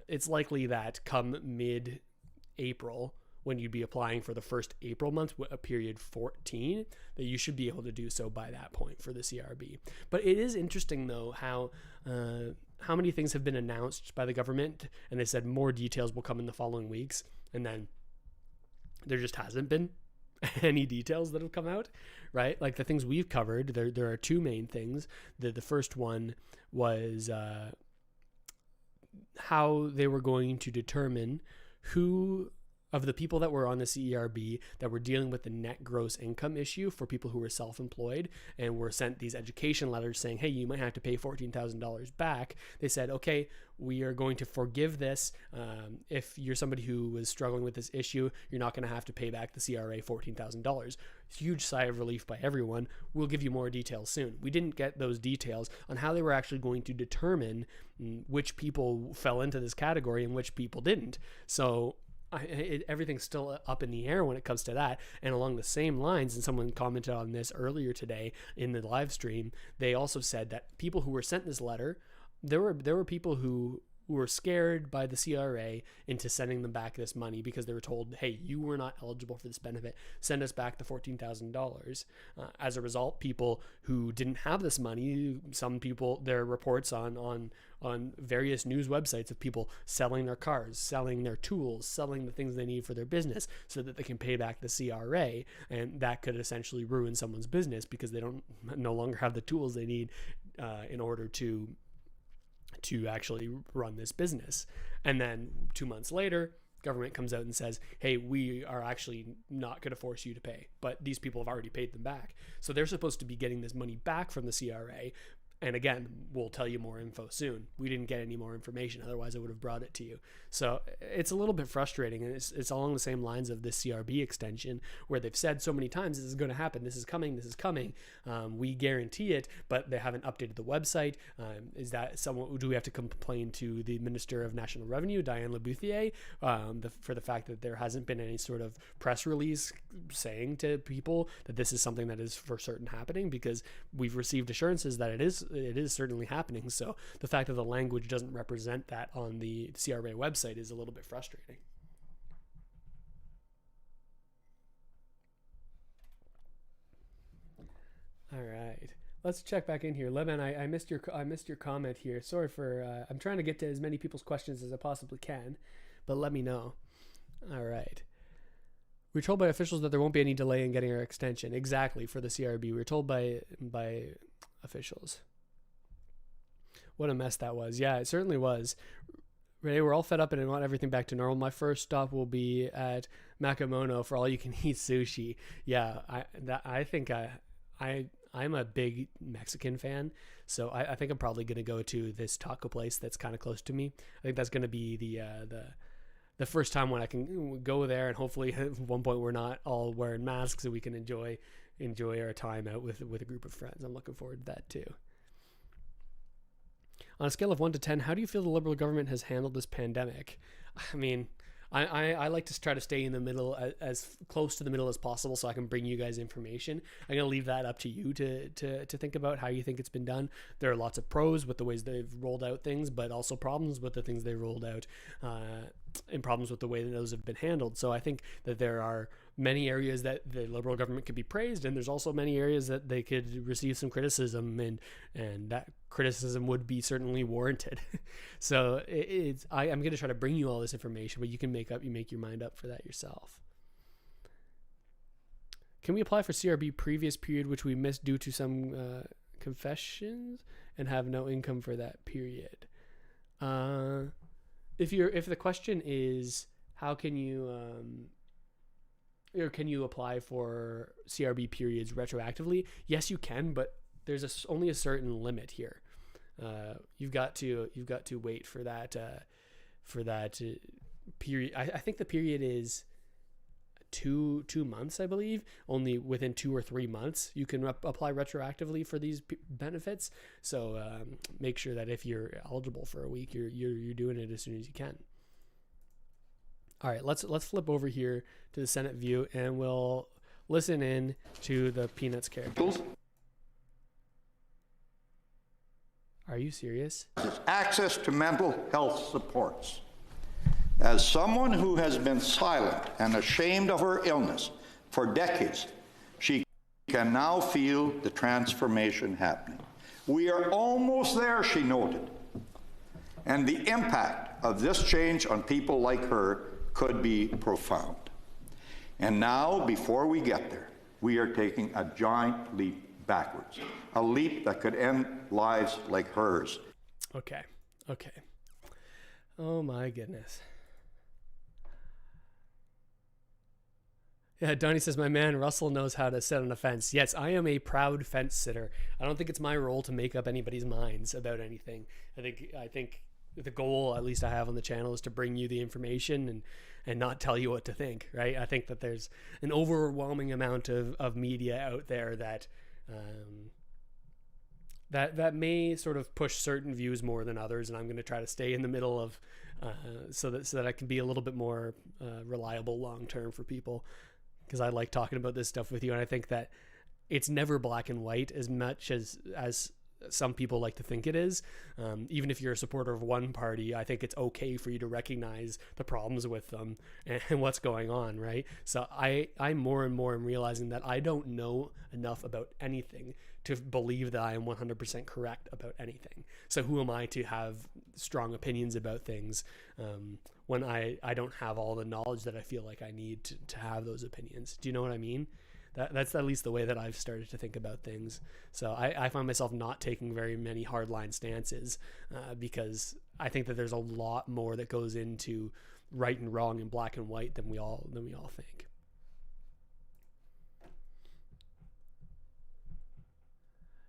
It's likely that come mid-April, when you'd be applying for the first April month, a period 14, that you should be able to do so by that point for the CRB. But it is interesting, though, how many things have been announced by the government, and they said more details will come in the following weeks, and then there just hasn't been any details that have come out, right? Like the things we've covered, there are two main things. The first one was how they were going to determine who of the people that were on the CERB that were dealing with the net gross income issue for people who were self-employed and were sent these education letters saying, hey, you might have to pay $14,000 back. They said, okay, we are going to forgive this. If you're somebody who was struggling with this issue, you're not going to have to pay back the CRA $14,000. Huge sigh of relief by everyone. We'll give you more details soon. We didn't get those details on how they were actually going to determine which people fell into this category and which people didn't. So everything's still up in the air when it comes to that. And along the same lines, and someone commented on this earlier today in the live stream, they also said that people who were sent this letter, there were people who were scared by the CRA into sending them back this money because they were told, hey, you were not eligible for this benefit. Send us back the $14,000. As a result, people who didn't have this money, some people, there are reports on various news websites of people selling their cars, selling their tools, selling the things they need for their business so that they can pay back the CRA. And that could essentially ruin someone's business because they no longer have the tools they need in order to actually run this business. And then 2 months later, government comes out and says, hey, we are actually not going to force you to pay, but these people have already paid them back. So they're supposed to be getting this money back from the CRA. And again, we'll tell you more info soon. We didn't get any more information. Otherwise, I would have brought it to you. So it's a little bit frustrating. And it's along the same lines of this CRB extension where they've said so many times, this is going to happen. This is coming. This is coming. We guarantee it, but they haven't updated the website. Is that someone, do we have to complain to the Minister of National Revenue, Diane Labouthier, for the fact that there hasn't been any sort of press release saying to people that this is something that is for certain happening? Because we've received assurances that it is certainly happening. So the fact that the language doesn't represent that on the CRA website is a little bit frustrating. All right, let's check back in here. Levan, I missed your comment here. Sorry for I'm trying to get to as many people's questions as I possibly can, but let me know. All right. We're told by officials that there won't be any delay in getting our extension. Exactly, for the CRB. We were told by officials. What a mess that was. Yeah, it certainly was. Renee, we're all fed up and want everything back to normal. My first stop will be at Makamono for all you can eat sushi. Yeah, I think I'm a big Mexican fan, so I think I'm probably going to go to this taco place that's kind of close to me. I think that's going to be the first time when I can go there, and hopefully at one point we're not all wearing masks so we can enjoy our time out with a group of friends. I'm looking forward to that too. On a scale of 1 to 10, how do you feel the Liberal government has handled this pandemic? I mean, I like to try to stay in the middle, as close to the middle as possible, so I can bring you guys information. I'm going to leave that up to you to think about how you think it's been done. There are lots of pros with the ways they've rolled out things, but also problems with the things they rolled out, and problems with the way that those have been handled. So I think that there are many areas that the Liberal government could be praised, and there's also many areas that they could receive some criticism, and that criticism would be certainly warranted. So I'm going to try to bring you all this information, but you can make your mind up for that yourself. Can we apply for CRB previous period, which we missed due to some confessions, and have no income for that period? If the question is how can you or can you apply for CRB periods retroactively? Yes, you can, but there's only a certain limit here. You've got to wait for that period. I think the period is two months, I believe. Only within 2 or 3 months you can apply retroactively for these benefits. So make sure that if you're eligible for a week, you're doing it as soon as you can. All right, let's flip over here to the Senate view, and we'll listen in to the Peanuts characters. Are you serious? Access to mental health supports. As someone who has been silent and ashamed of her illness for decades, she can now feel the transformation happening. We are almost there, she noted. And the impact of this change on people like her could be profound. And now, before we get there, we are taking a giant leap backwards, a leap that could end lives like hers. Okay. Oh my goodness. Yeah, Donnie says, my man Russell knows how to sit on a fence. Yes, I am a proud fence sitter. I don't think it's my role to make up anybody's minds about anything. I think the goal, at least I have on the channel, is to bring you the information and not tell you what to think, right? I think that there's an overwhelming amount of media out there that may sort of push certain views more than others, and I'm going to try to stay in the middle of so that I can be a little bit more reliable long term for people, because I like talking about this stuff with you, and I think that it's never black and white as much as some people like to think it is. Even if you're a supporter of one party, I think it's okay for you to recognize the problems with them and what's going on, right? So I more and more am realizing that I don't know enough about anything to believe that I am 100% correct about anything. So who am I to have strong opinions about things when I don't have all the knowledge that I feel like I need to have those opinions? Do you know what I mean? That's at least the way that I've started to think about things. So I find myself not taking very many hardline stances because I think that there's a lot more that goes into right and wrong and black and white than we all think.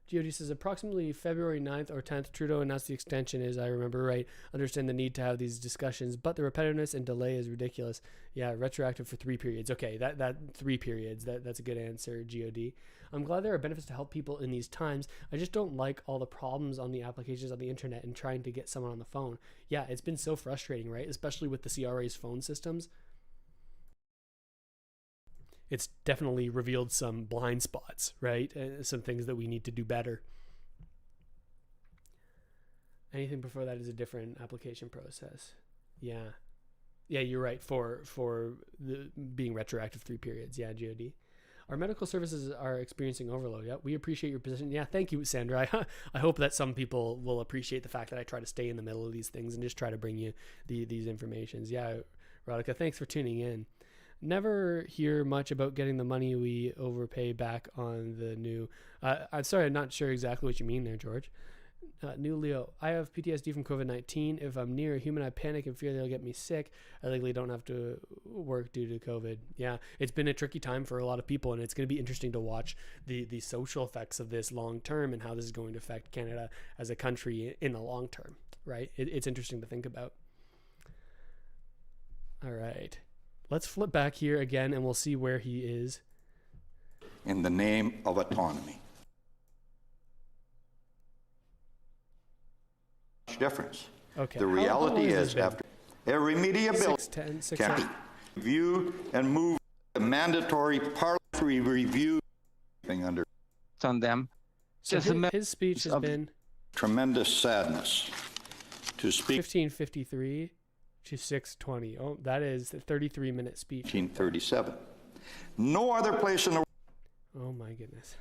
GOD says approximately February 9th or 10th, Trudeau announced the extension is, I remember right, understand the need to have these discussions, but the repetitiveness and delay is ridiculous. Yeah, retroactive for 3 periods. Okay, that 3 periods, that's a good answer, GOD. I'm glad there are benefits to help people in these times. I just don't like all the problems on the applications on the internet and trying to get someone on the phone. Yeah, it's been so frustrating, right? Especially with the CRA's phone systems. It's definitely revealed some blind spots, right? Some things that we need to do better. Anything before that is a different application process. Yeah, you're right. For the being retroactive 3 periods. Yeah, GOD. Our medical services are experiencing overload. Yeah, we appreciate your position. Yeah, thank you, Sandra. I hope that some people will appreciate the fact that I try to stay in the middle of these things and just try to bring you these informations. Yeah, Radhika, thanks for tuning in. Never hear much about getting the money we overpay back on the new. I'm sorry, I'm not sure exactly what you mean there, George. New Leo, I have PTSD from COVID-19. If I'm near a human, I panic and fear they'll get me sick. I likely don't have to work due to COVID. Yeah, it's been a tricky time for a lot of people, and it's going to be interesting to watch the social effects of this long term and how this is going to affect Canada as a country in the long term, right? It's interesting to think about. All right. Let's flip back here again and we'll see where he is. In the name of autonomy. Difference. Okay. The reality is after irremediability can be review and move the mandatory parliamentary review under on them. So his speech has been tremendous sadness to speak 1553 to 6:20. Oh, that is a 33-minute speech. 1937. No other place in the world. Oh my goodness.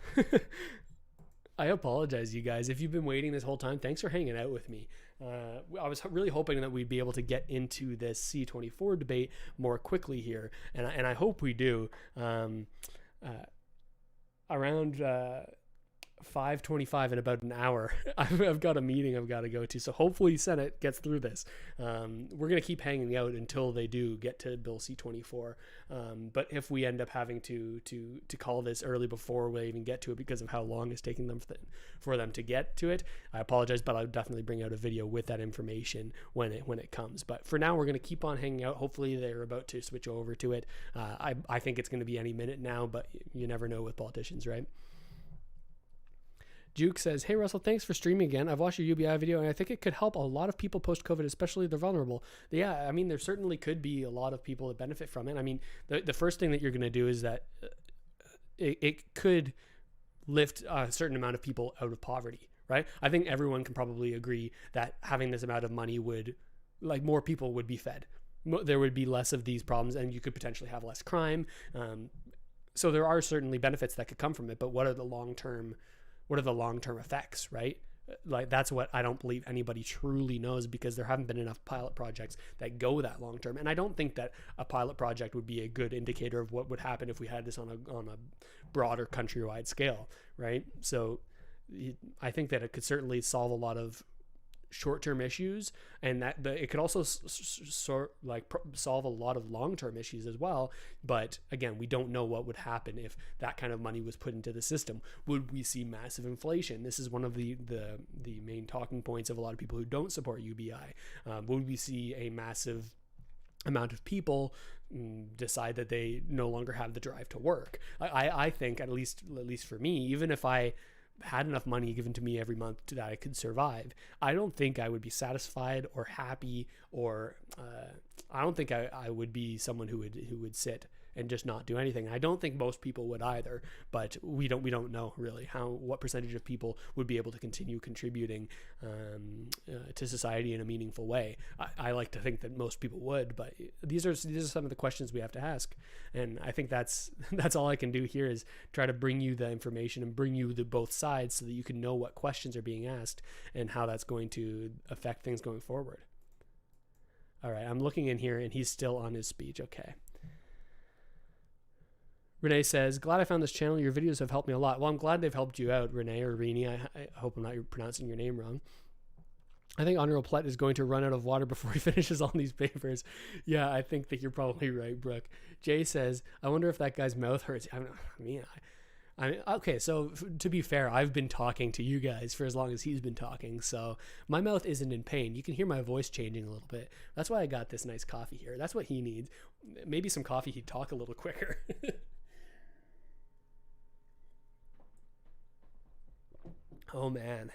I apologize, you guys. If you've been waiting this whole time, thanks for hanging out with me. I was really hoping that we'd be able to get into this C-24 debate more quickly here, and I hope we do. Around 5:25 in about an hour, I've got a meeting I've got to go to, so hopefully Senate gets through this. We're going to keep hanging out until they do get to Bill C-24, but if we end up having to call this early before we even get to it because of how long it's taking them for them to get to it, I apologize, but I'll definitely bring out a video with that information when it comes. But for now, we're going to keep on hanging out. Hopefully they're about to switch over to it. I think it's going to be any minute now, but you never know with politicians, right? Juke says, hey, Russell, thanks for streaming again. I've watched your UBI video, and I think it could help a lot of people post-COVID, especially the vulnerable. Yeah, I mean, there certainly could be a lot of people that benefit from it. I mean, the first thing that you're going to do is that it could lift a certain amount of people out of poverty, right? I think everyone can probably agree that having this amount of money would, like, more people would be fed. There would be less of these problems, and you could potentially have less crime. So there are certainly benefits that could come from it, but what are the long-term effects, right? Like, that's what I don't believe anybody truly knows, because there haven't been enough pilot projects that go that long term. And I don't think that a pilot project would be a good indicator of what would happen if we had this on a broader countrywide scale, right? So I think that it could certainly solve a lot of short-term issues, and that it could also solve a lot of long-term issues as well. But again, we don't know what would happen if that kind of money was put into the system. Would we see massive inflation? This is one of the main talking points of a lot of people who don't support UBI. Would we see a massive amount of people decide that they no longer have the drive to work? I think, at least for me, even if I had enough money given to me every month that I could survive, I don't think I would be satisfied or happy, or I don't think I would be someone who would sit and just not do anything. I don't think most people would either, but we don't know really what percentage of people would be able to continue contributing to society in a meaningful way. I like to think that most people would, but these are some of the questions we have to ask, and I think that's all I can do here is try to bring you the information and bring you the both sides so that you can know what questions are being asked and how that's going to affect things going forward. All right, I'm looking in here and he's still on his speech. Okay. Renee says, glad I found this channel. Your videos have helped me a lot. Well, I'm glad they've helped you out, Renee or Rini. I hope I'm not pronouncing your name wrong. I think Honorable Plett is going to run out of water before he finishes all these papers. Yeah, I think that you're probably right, Brooke. Jay says, I wonder if that guy's mouth hurts. I mean, okay, so to be fair, I've been talking to you guys for as long as he's been talking, so my mouth isn't in pain. You can hear my voice changing a little bit. That's why I got this nice coffee here. That's what he needs. Maybe some coffee, he'd talk a little quicker. Oh, man.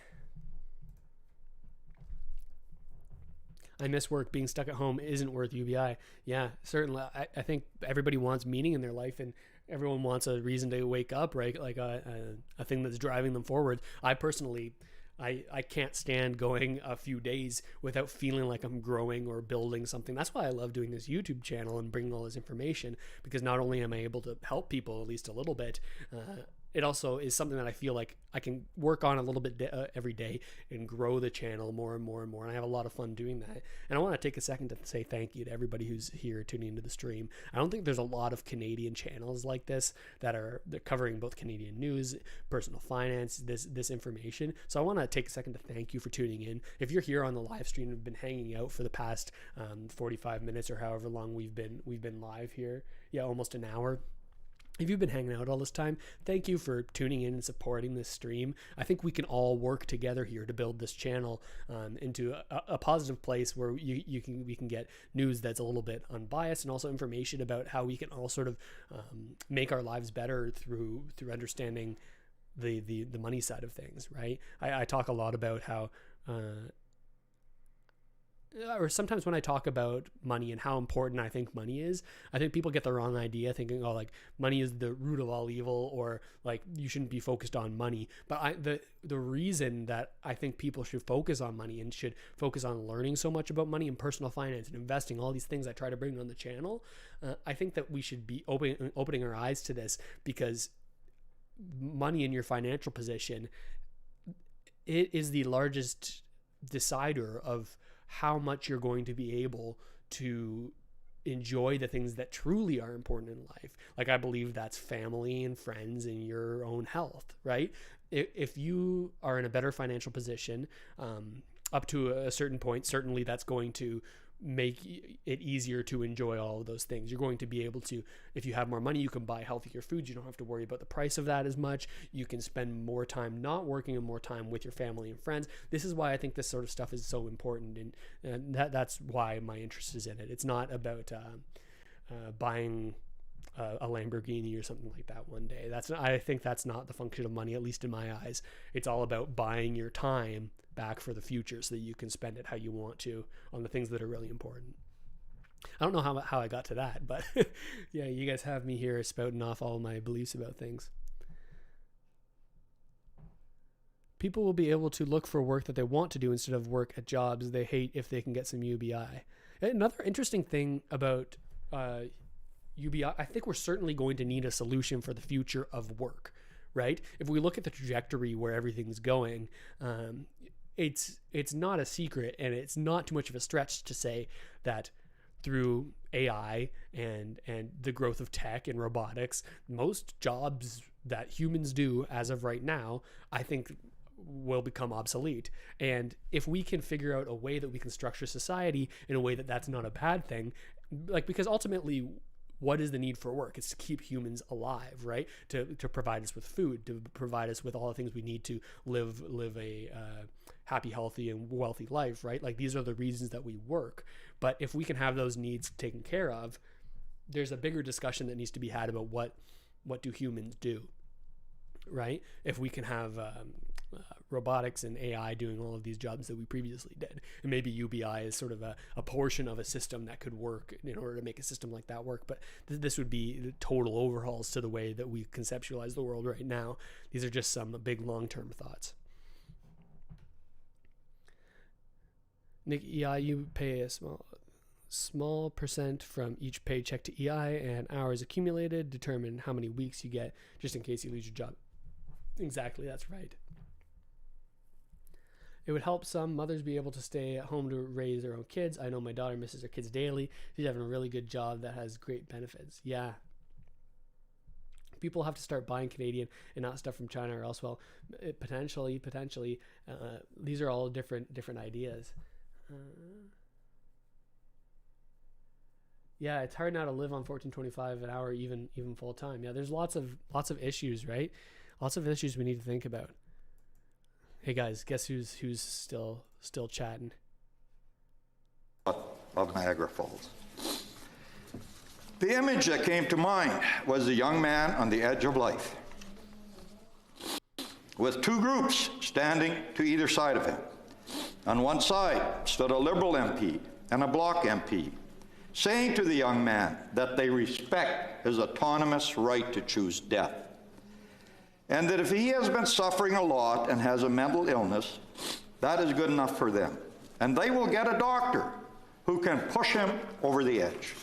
I miss work. Being stuck at home isn't worth UBI. Yeah, certainly. I think everybody wants meaning in their life, and everyone wants a reason to wake up, right? Like a thing that's driving them forward. I personally, I can't stand going a few days without feeling like I'm growing or building something. That's why I love doing this YouTube channel and bringing all this information, because not only am I able to help people at least a little bit, it also is something that I feel like I can work on a little bit every day and grow the channel more and more and more. And I have a lot of fun doing that. And I want to take a second to say thank you to everybody who's here tuning into the stream. I don't think there's a lot of Canadian channels like this they're covering both Canadian news, personal finance, this information. So I want to take a second to thank you for tuning in. If you're here on the live stream and have been hanging out for the past 45 minutes or however long we've been live here, almost an hour. If you've been hanging out all this time, thank you for tuning in and supporting this stream. I think we can all work together here to build this channel into a positive place where we can get news that's a little bit unbiased, and also information about how we can all sort of make our lives better through understanding the money side of things, right? I talk a lot about how or sometimes when I talk about money and how important I think money is, I think people get the wrong idea, thinking, oh, like money is the root of all evil, or like you shouldn't be focused on money. But the reason that I think people should focus on money and should focus on learning so much about money and personal finance and investing, all these things I try to bring on the channel, I think that we should be opening our eyes to this, because money in your financial position, it is the largest decider of how much you're going to be able to enjoy the things that truly are important in life. Like, I believe that's family and friends and your own health, right? If you are in a better financial position, up to a certain point, certainly that's going to make it easier to enjoy all of those things. You're going to be able to, if you have more money, you can buy healthier foods. You don't have to worry about the price of that as much. You can spend more time not working and more time with your family and friends. This is why I think this sort of stuff is so important, and that's why my interest is in it. It's not about buying a Lamborghini or something like that one day. I think that's not the function of money, at least in my eyes. It's all about buying your time back for the future so that you can spend it how you want to on the things that are really important. I don't know how I got to that, but yeah, you guys have me here spouting off all my beliefs about things. People will be able to look for work that they want to do instead of work at jobs they hate if they can get some UBI. Another interesting thing about UBI, I think we're certainly going to need a solution for the future of work, right? If we look at the trajectory where everything's going, it's not a secret, and it's not too much of a stretch to say that through AI and the growth of tech and robotics, most jobs that humans do as of right now, I think will become obsolete. And if we can figure out a way that we can structure society in a way that that's not a bad thing, like, because ultimately, what is the need for work? It's to keep humans alive, right? To provide us with food, to provide us with all the things we need to live a happy, healthy, and wealthy life, right? Like, these are the reasons that we work. But if we can have those needs taken care of, there's a bigger discussion that needs to be had about what do humans do, right? If we can have robotics and AI doing all of these jobs that we previously did. And maybe UBI is sort of a portion of a system that could work in order to make a system like that work. But this would be total overhauls to the way that we conceptualize the world right now. These are just some big long-term thoughts. Nick, EI, you pay a small percent from each paycheck to EI, and hours accumulated determine how many weeks you get, just in case you lose your job. Exactly, that's right. It would help some mothers be able to stay at home to raise their own kids. I know my daughter misses her kids daily. She's having a really good job that has great benefits. Yeah. People have to start buying Canadian and not stuff from China, or else, well, potentially, these are all different ideas. Yeah, it's hard now to live on $14.25 an hour, even full time. Yeah, there's lots of issues, right? Lots of issues we need to think about. Hey guys, guess who's still chatting? Of Niagara Falls. The image that came to mind was a young man on the edge of life, with two groups standing to either side of him. On one side stood a Liberal MP and a Bloc MP, saying to the young man that they respect his autonomous right to choose death, and that if he has been suffering a lot and has a mental illness, that is good enough for them, and they will get a doctor who can push him over the edge.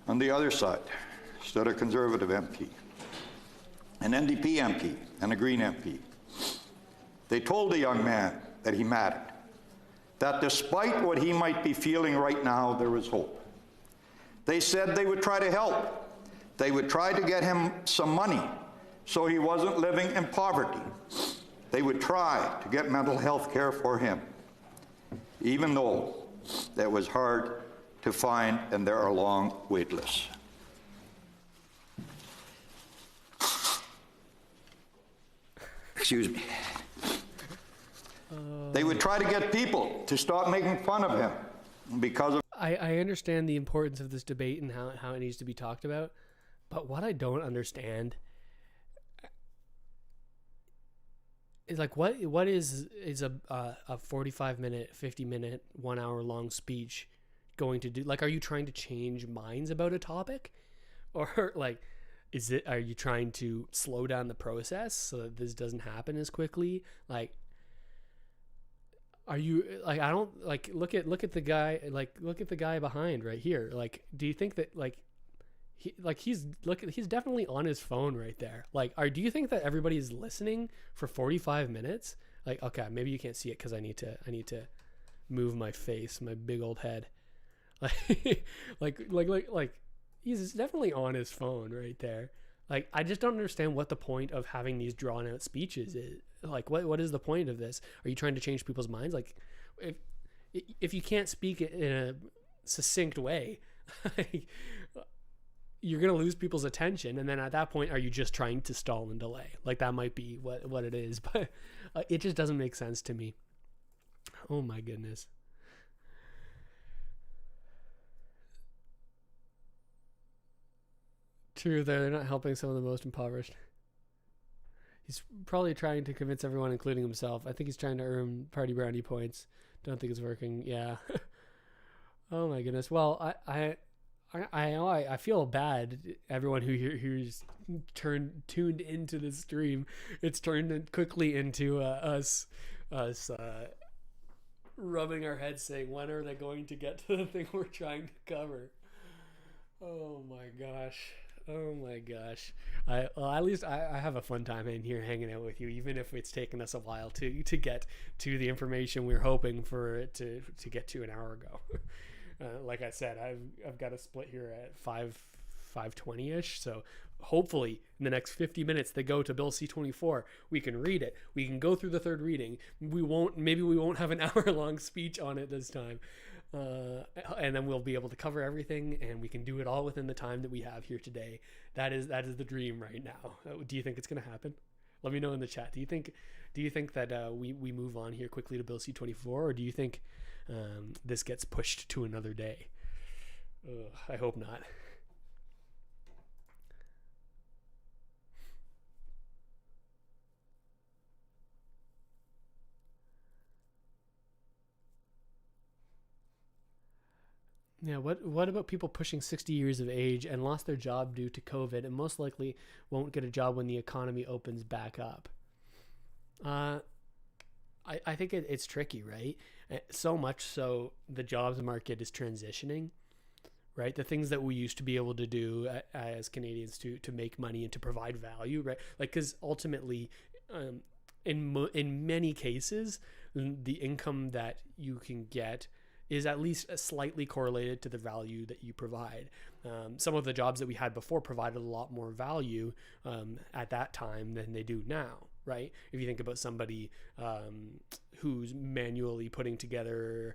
On the other side stood a Conservative MP, an NDP MP, and a Green MP. They told the young man that he mattered, that despite what he might be feeling right now, there was hope. They said they would try to help. They would try to get him some money so he wasn't living in poverty. They would try to get mental health care for him, even though that was hard to find and there are long wait lists. Excuse me. They would try to get people to stop making fun of him because of... I understand the importance of this debate and how it needs to be talked about, but what I don't understand is like what is a 45-minute, 50-minute, 1 hour long speech going to do? Like, are you trying to change minds about a topic, or like are you trying to slow down the process so that this doesn't happen as quickly? Like, are you like, I don't like, look at the guy, like look at the guy behind right here. Like, do you think that he's definitely on his phone right there. Like, do you think that everybody's listening for 45 minutes? Like, okay, maybe you can't see it because I need to move my face, my big old head. Like he's definitely on his phone right there. Like, I just don't understand what the point of having these drawn out speeches is. Like, what is the point of this? Are you trying to change people's minds? Like, if you can't speak in a succinct way, you're going to lose people's attention. And then at that point, are you just trying to stall and delay? Like, that might be what it is, but it just doesn't make sense to me. Oh my goodness. True, they're not helping some of the most impoverished. He's probably trying to convince everyone, including himself. I think he's trying to earn party brownie points. Don't think it's working. Yeah. Oh my goodness. Well, I feel bad. Everyone who's tuned into this stream, it's turned quickly into us rubbing our heads, saying, "When are they going to get to the thing we're trying to cover?" Oh my gosh. Oh my gosh. At least I have a fun time in here hanging out with you, even if it's taken us a while to get to the information we're hoping for it to get to an hour ago. Like I said, I've got a split here at 5:20ish. So hopefully in the next 50 minutes they go to Bill C-24. We can read it. We can go through the third reading. Maybe we won't have an hour-long speech on it this time. And then we'll be able to cover everything, and we can do it all within the time that we have here today. That is the dream right now. Do you think it's going to happen? Let me know in the chat. Do you think that we move on here quickly to Bill C-24, or do you think this gets pushed to another day? I hope not. Yeah, what about people pushing 60 years of age and lost their job due to COVID and most likely won't get a job when the economy opens back up? I think it's tricky, right? So much so the jobs market is transitioning, right? The things that we used to be able to do as Canadians to make money and to provide value, right? Like, because ultimately, in many cases, the income that you can get is at least slightly correlated to the value that you provide. Some of the jobs that we had before provided a lot more value at that time than they do now, right? If you think about somebody who's manually putting together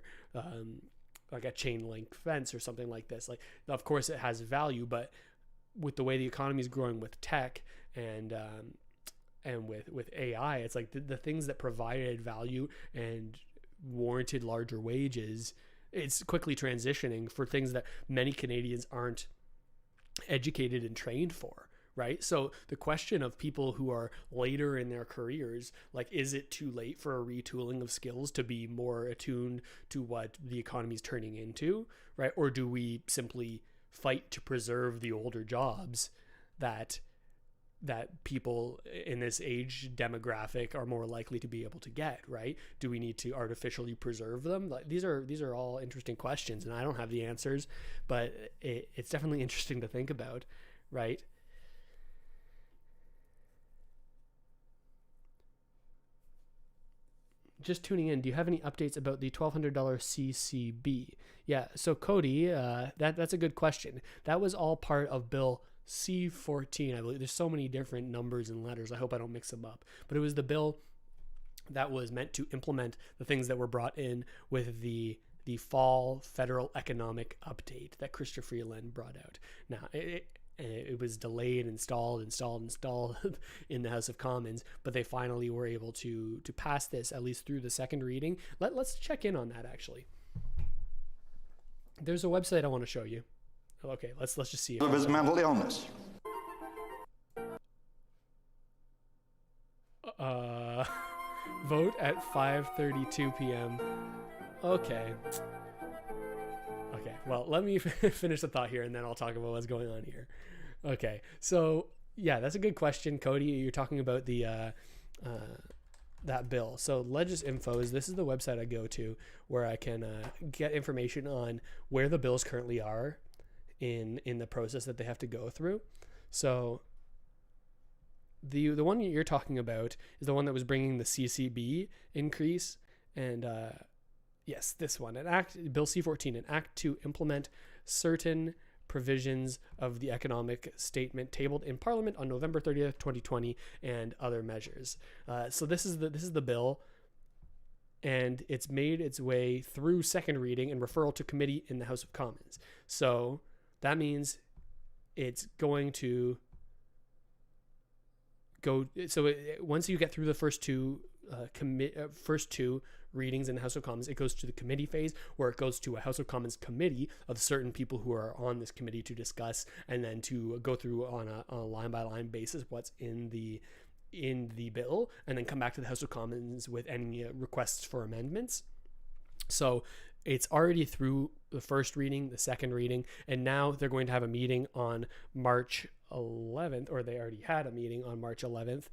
like a chain link fence or something like this, like, of course it has value, but with the way the economy is growing with tech and with AI, it's like the things that provided value and warranted larger wages, it's quickly transitioning for things that many Canadians aren't educated and trained for, right? So the question of people who are later in their careers, like, is it too late for a retooling of skills to be more attuned to what the economy is turning into, right? Or do we simply fight to preserve the older jobs that people in this age demographic are more likely to be able to get, right? Do we need to artificially preserve them? Like, these are all interesting questions, and I don't have the answers, but it's definitely interesting to think about, right? Just tuning in, do you have any updates about the $1,200 CCB? Yeah, so Cody, that's a good question. That was all part of Bill C-14, I believe. There's so many different numbers and letters. I hope I don't mix them up. But it was the bill that was meant to implement the things that were brought in with the fall federal economic update that Chrystia Freeland brought out. Now, it was delayed, installed in the House of Commons, but they finally were able to pass this, at least through the second reading. Let's check in on that, actually. There's a website I want to show you. Okay, let's just see. Of his mental illness. Vote at 5:32 p.m. Okay. Well, let me finish the thought here, and then I'll talk about what's going on here. Okay, so yeah, that's a good question, Cody. You're talking about the that bill. So Legis.info this is the website I go to where I can get information on where the bills currently are in the process that they have to go through. So the one you're talking about is the one that was bringing the CCB increase, and yes, this one, Bill C-14, an act to implement certain provisions of the economic statement tabled in Parliament on November 30th, 2020, and other measures. So this is the bill, and it's made its way through second reading and referral to committee in the House of Commons. So that means it's going to go. So once you get through the first two readings in the House of Commons, it goes to the committee phase, where it goes to a House of Commons committee of certain people who are on this committee to discuss and then to go through on a line by line basis what's in the bill, and then come back to the House of Commons with any requests for amendments. So it's already through the first reading, the second reading, and now they're going to have a meeting on March 11th, or they already had a meeting on March 11th,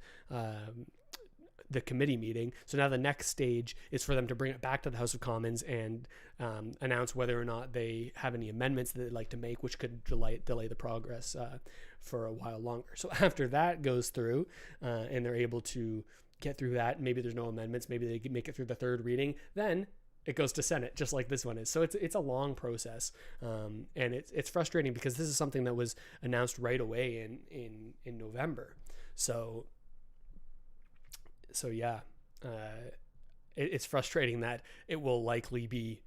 the committee meeting. So now the next stage is for them to bring it back to the House of Commons and announce whether or not they have any amendments that they'd like to make, which could delay the progress for a while longer. So after that goes through and they're able to get through that, maybe there's no amendments, maybe they make it through the third reading, then it goes to Senate, just like this one is. So it's a long process, and it's frustrating because this is something that was announced right away in November. So yeah, it's frustrating that it will likely be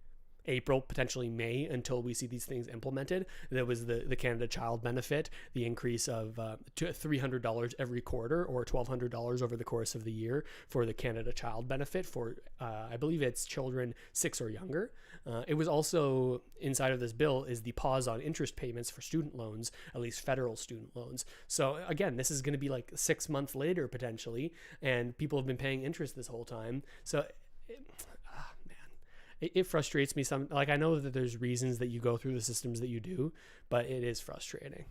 April, potentially May, until we see these things implemented. There was the Canada Child Benefit, the increase of to $300 every quarter, or $1,200 over the course of the year for the Canada Child Benefit for, I believe it's children 6 or younger. It was also, inside of this bill, is the pause on interest payments for student loans, at least federal student loans. So again, this is going to be like 6 months later, potentially, and people have been paying interest this whole time. So, man. it frustrates me some. Like, I know that there's reasons that you go through the systems that you do, but it is frustrating.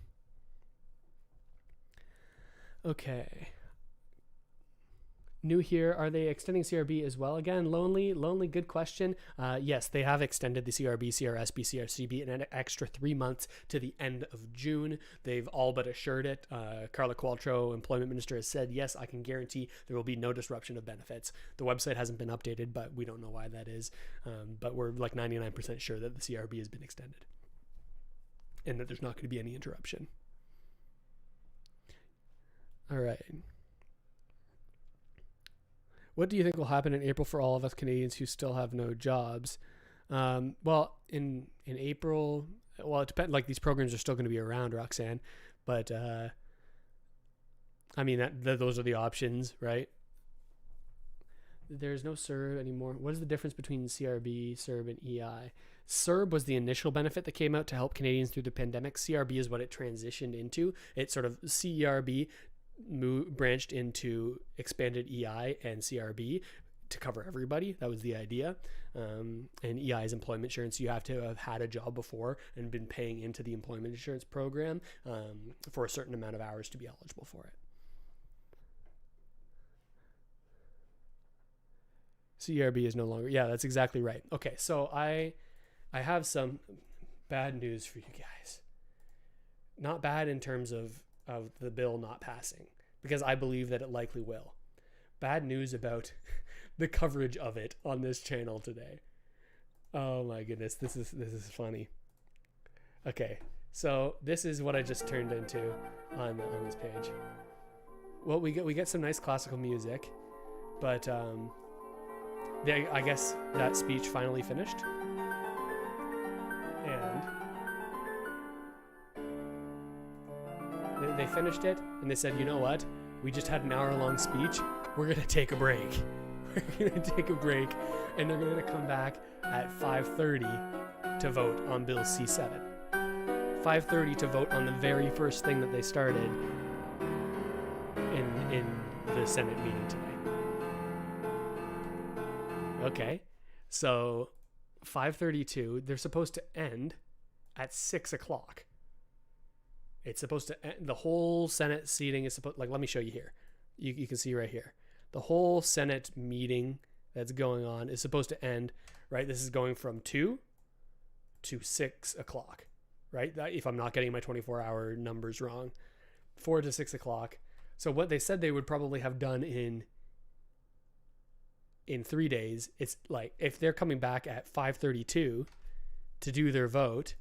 Okay. New here, are they extending CRB as well? Again, lonely, good question. Yes, they have extended the CRB, CRSB, CRCB an extra 3 months to the end of June. They've all but assured it. Carla Qualtrough, employment minister, has said, yes, I can guarantee there will be no disruption of benefits. The website hasn't been updated, but we don't know why that is. But we're like 99% sure that the CRB has been extended and that there's not going to be any interruption. All right. What do you think will happen in April for all of us Canadians who still have no jobs? Well, in April, well, it depends. Like, these programs are still going to be around, Roxanne, but I mean, those are the options, right? There's no CERB anymore. What is the difference between CRB, CERB, and EI? CERB was the initial benefit that came out to help Canadians through the pandemic. CRB is what it transitioned into. It sort of CERB branched into expanded EI and CRB to cover everybody. That was the idea. And EI is employment insurance. You have to have had a job before and been paying into the employment insurance program for a certain amount of hours to be eligible for it. CRB is no longer. Yeah, that's exactly right. Okay, so I have some bad news for you guys. Not bad in terms of the bill not passing, because I believe that it likely will. Bad news about the coverage of it on this channel today. Oh my goodness, this is funny. Okay, so this is what I just turned into on this page. Well, we get some nice classical music, but I guess that speech finally finished, and they finished it, and they said, you know what? We just had an hour-long speech. We're going to take a break. We're going to take a break, and they're going to come back at 5:30 to vote on Bill C7. 5:30 to vote on the very first thing that they started in the Senate meeting today. Okay, so 5:32, they're supposed to end at 6 o'clock. It's supposed to end, the whole Senate seating is supposed, like, let me show you here. You can see right here. The whole Senate meeting that's going on is supposed to end, right? This is going from 2 to 6 o'clock, right? If I'm not getting my 24-hour numbers wrong, 4 to 6 o'clock. So what they said they would probably have done in 3 days, it's like, if they're coming back at 5:32 to do their vote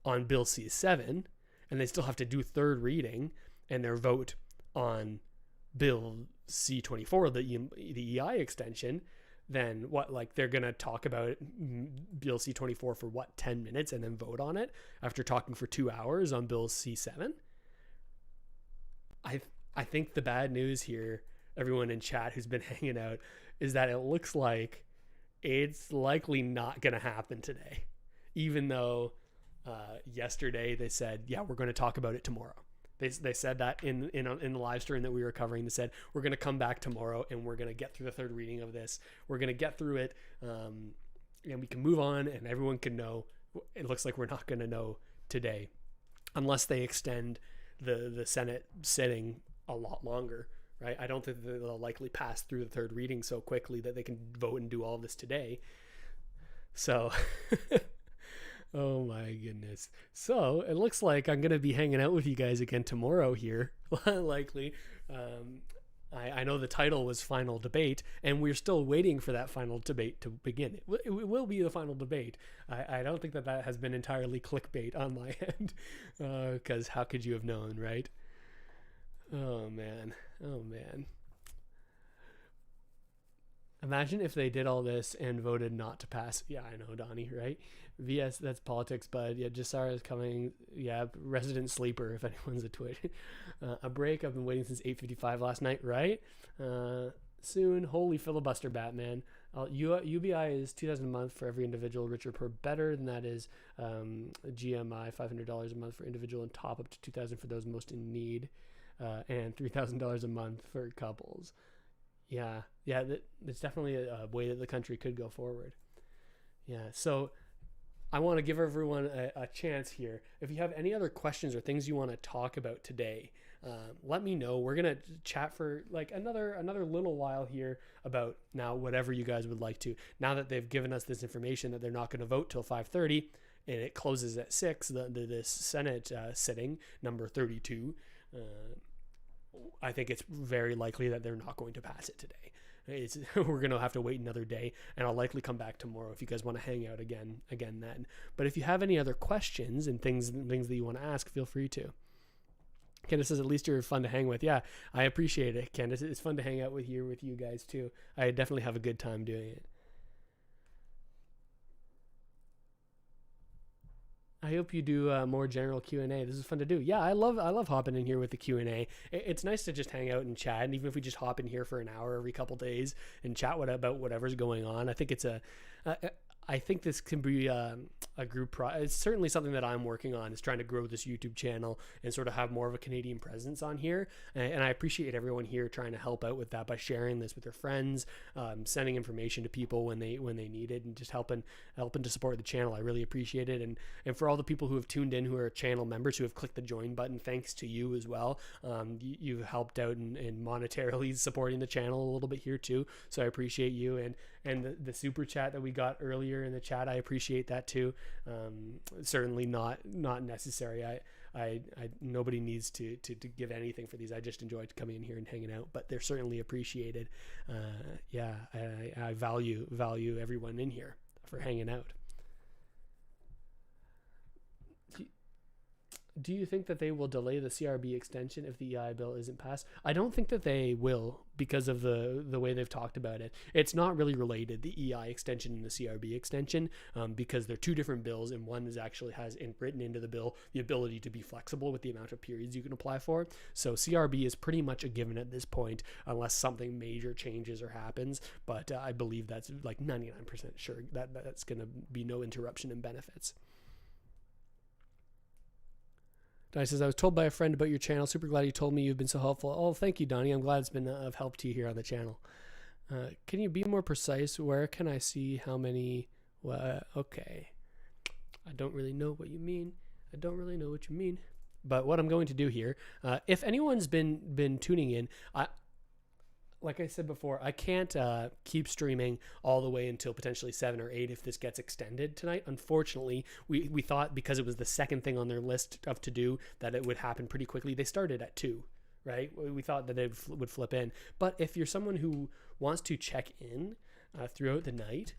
on Bill C7, and they still have to do third reading and their vote on Bill C24, the EI extension, then what, like, they're going to talk about Bill C24 for what, 10 minutes and then vote on it after talking for 2 hours on Bill C7? I think the bad news here, everyone in chat who's been hanging out, is that it looks like it's likely not going to happen today, even though yesterday they said, yeah, we're going to talk about it tomorrow. They said that in the live stream that we were covering. They said, we're going to come back tomorrow and we're going to get through the third reading of this. We're going to get through it, and we can move on and everyone can know. It looks like we're not going to know today unless they extend the Senate sitting a lot longer, right? I don't think that they'll likely pass through the third reading so quickly that they can vote and do all this today. So... Oh my goodness. So it looks like I'm going to be hanging out with you guys again tomorrow here, likely. I know the title was Final Debate, and we're still waiting for that final debate to begin. It will be the final debate. I don't think that has been entirely clickbait on my end, because how could you have known, right? Oh man. Imagine if they did all this and voted not to pass. Yeah, I know, Donnie, right? VS, that's politics, but yeah, Jasara is coming. Yeah, resident sleeper, if anyone's a Twitch. A break, I've been waiting since 8:55 last night, right? Soon, holy filibuster, Batman. UBI is $2,000 a month for every individual, richer per better, and that is GMI, $500 a month for individual, and top up to $2,000 for those most in need, and $3,000 a month for couples. Yeah, that's definitely a way that the country could go forward. Yeah. So I want to give everyone a chance here. If you have any other questions or things you want to talk about today, let me know. We're going to chat for like another little while here about now whatever you guys would like to. Now that they've given us this information that they're not going to vote till 5:30 and it closes at 6, this Senate sitting, number 32, I think it's very likely that they're not going to pass it today. We're going to have to wait another day, and I'll likely come back tomorrow if you guys want to hang out again then. But if you have any other questions and things that you want to ask, feel free to. Candace says, at least you're fun to hang with. Yeah, I appreciate it, Candace. It's fun to hang out with you guys too. I definitely have a good time doing it. I hope you do more general Q&A. This is fun to do. Yeah, I love hopping in here with the Q&A. It's nice to just hang out and chat. And even if we just hop in here for an hour every couple days and chat about whatever's going on, I think I think this can be a group it's certainly something that I'm working on, is trying to grow this YouTube channel and sort of have more of a Canadian presence on here. And I appreciate everyone here trying to help out with that by sharing this with their friends, sending information to people when they need it, and just helping to support the channel. I really appreciate it. And for all the people who have tuned in, who are channel members, who have clicked the join button, thanks to you as well. You've helped out in monetarily supporting the channel a little bit here too. So I appreciate you. And the super chat that we got earlier in the chat, I appreciate that too. Certainly not necessary. I nobody needs to give anything for these. I just enjoyed coming in here and hanging out, but they're certainly appreciated. I value everyone in here for hanging out. Do you think that they will delay the CRB extension if the EI bill isn't passed? I don't think that they will, because of the way they've talked about it. It's not really related, the EI extension and the CRB extension, because they're two different bills, and one actually has written into the bill the ability to be flexible with the amount of periods you can apply for. So CRB is pretty much a given at this point, unless something major changes or happens. But I believe that's like 99% sure that's going to be no interruption in benefits. Donnie says, I was told by a friend about your channel. Super glad you told me. You've been so helpful. Oh, thank you, Donnie. I'm glad it's been of help to you here on the channel. Can you be more precise? Where can I see how many? Okay. I don't really know what you mean. But what I'm going to do here, if anyone's been tuning in, like I said before, I can't keep streaming all the way until potentially 7 or 8 if this gets extended tonight. Unfortunately, we thought, because it was the second thing on their list of to do, that it would happen pretty quickly. They started at 2, right? We thought that it would flip in. But if you're someone who wants to check in throughout the night,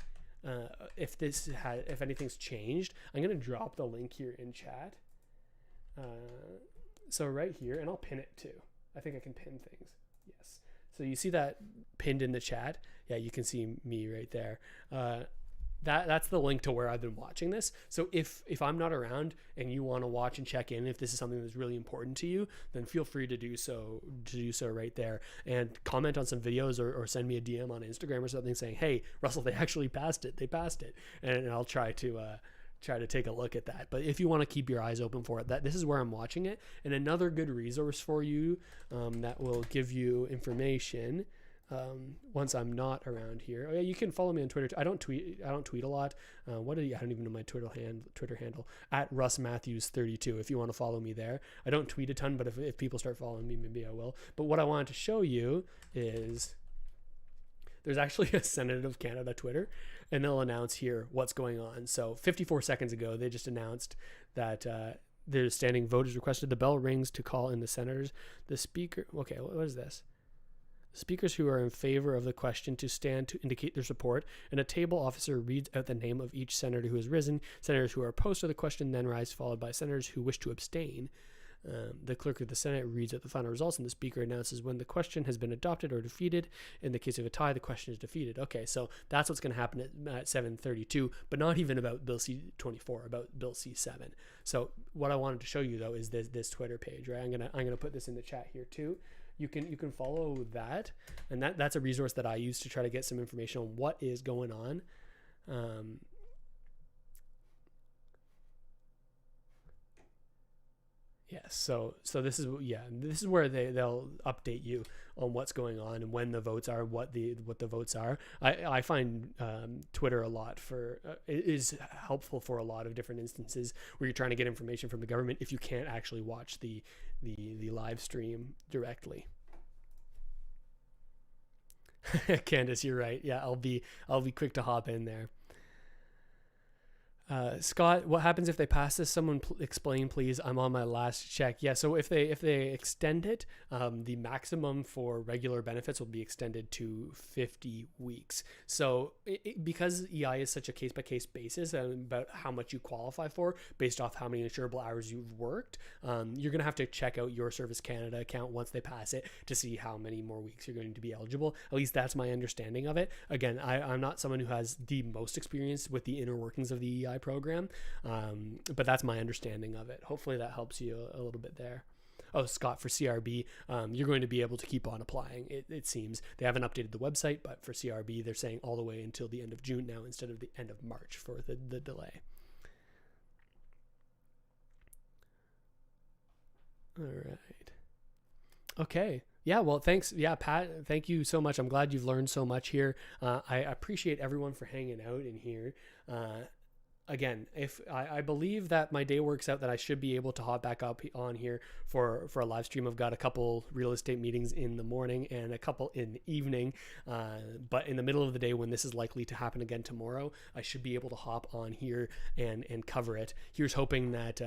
if anything's changed, I'm going to drop the link here in chat. So right here, and I'll pin it too. I think I can pin things. Yes. So you see that pinned in the chat? Yeah, you can see me right there. That's the link to where I've been watching this. So if I'm not around and you want to watch and check in, if this is something that's really important to you, then feel free to do so right there, and comment on some videos or send me a DM on Instagram or something saying, hey, Russell, they actually passed it. They passed it. And I'll try to take a look at that. But if you want to keep your eyes open for it, this is where I'm watching it. And another good resource for you that will give you information once I'm not around here. Oh yeah, you can follow me on Twitter. I don't tweet a lot. I don't even know my Twitter handle at RussMatthews32. If you want to follow me there, I don't tweet a ton, but if people start following me, maybe I will. But what I wanted to show you is there's actually a Senate of Canada Twitter, and they'll announce here what's going on. So 54 seconds ago, they just announced that their standing vote is requested. The bell rings to call in the senators. The speaker, okay, what is this? The speakers who are in favor of the question to stand to indicate their support, and a table officer reads out the name of each senator who has risen. Senators who are opposed to the question then rise, followed by senators who wish to abstain. The clerk of the Senate reads out the final results, and the speaker announces when the question has been adopted or defeated. In the case of a tie, the question is defeated. Okay, so that's what's going to happen at 7:32, but not even about Bill C-24, about Bill C-7. So what I wanted to show you, though, is this Twitter page, right? I'm gonna put this in the chat here too. You can follow that, and that's a resource that I use to try to get some information on what is going on. Yes. So this is where they'll update you on what's going on and when the votes are, what the votes are. I find Twitter a lot is helpful for a lot of different instances where you're trying to get information from the government if you can't actually watch the live stream directly. Candace, you're right. Yeah, I'll be quick to hop in there. Scott, what happens if they pass this? Someone explain, please. I'm on my last check. Yeah, so if they extend it, the maximum for regular benefits will be extended to 50 weeks. So because EI is such a case-by-case basis about how much you qualify for based off how many insurable hours you've worked, you're going to have to check out your Service Canada account once they pass it to see how many more weeks you're going to be eligible. At least that's my understanding of it. Again, I'm not someone who has the most experience with the inner workings of the EI program, but that's my understanding of it. Hopefully that helps you a little bit there. Oh, Scott, for CRB, you're going to be able to keep on applying. It seems they haven't updated the website, but for CRB, they're saying all the way until the end of June now instead of the end of March for the delay. All right. Okay. Yeah, well, thanks. Yeah, Pat, thank you so much. I'm glad you've learned so much here. I appreciate everyone for hanging out in here. Again, if I believe that my day works out that I should be able to hop back up on here for a live stream. I've got a couple real estate meetings in the morning and a couple in the evening. But in the middle of the day when this is likely to happen again tomorrow, I should be able to hop on here and cover it. Here's hoping that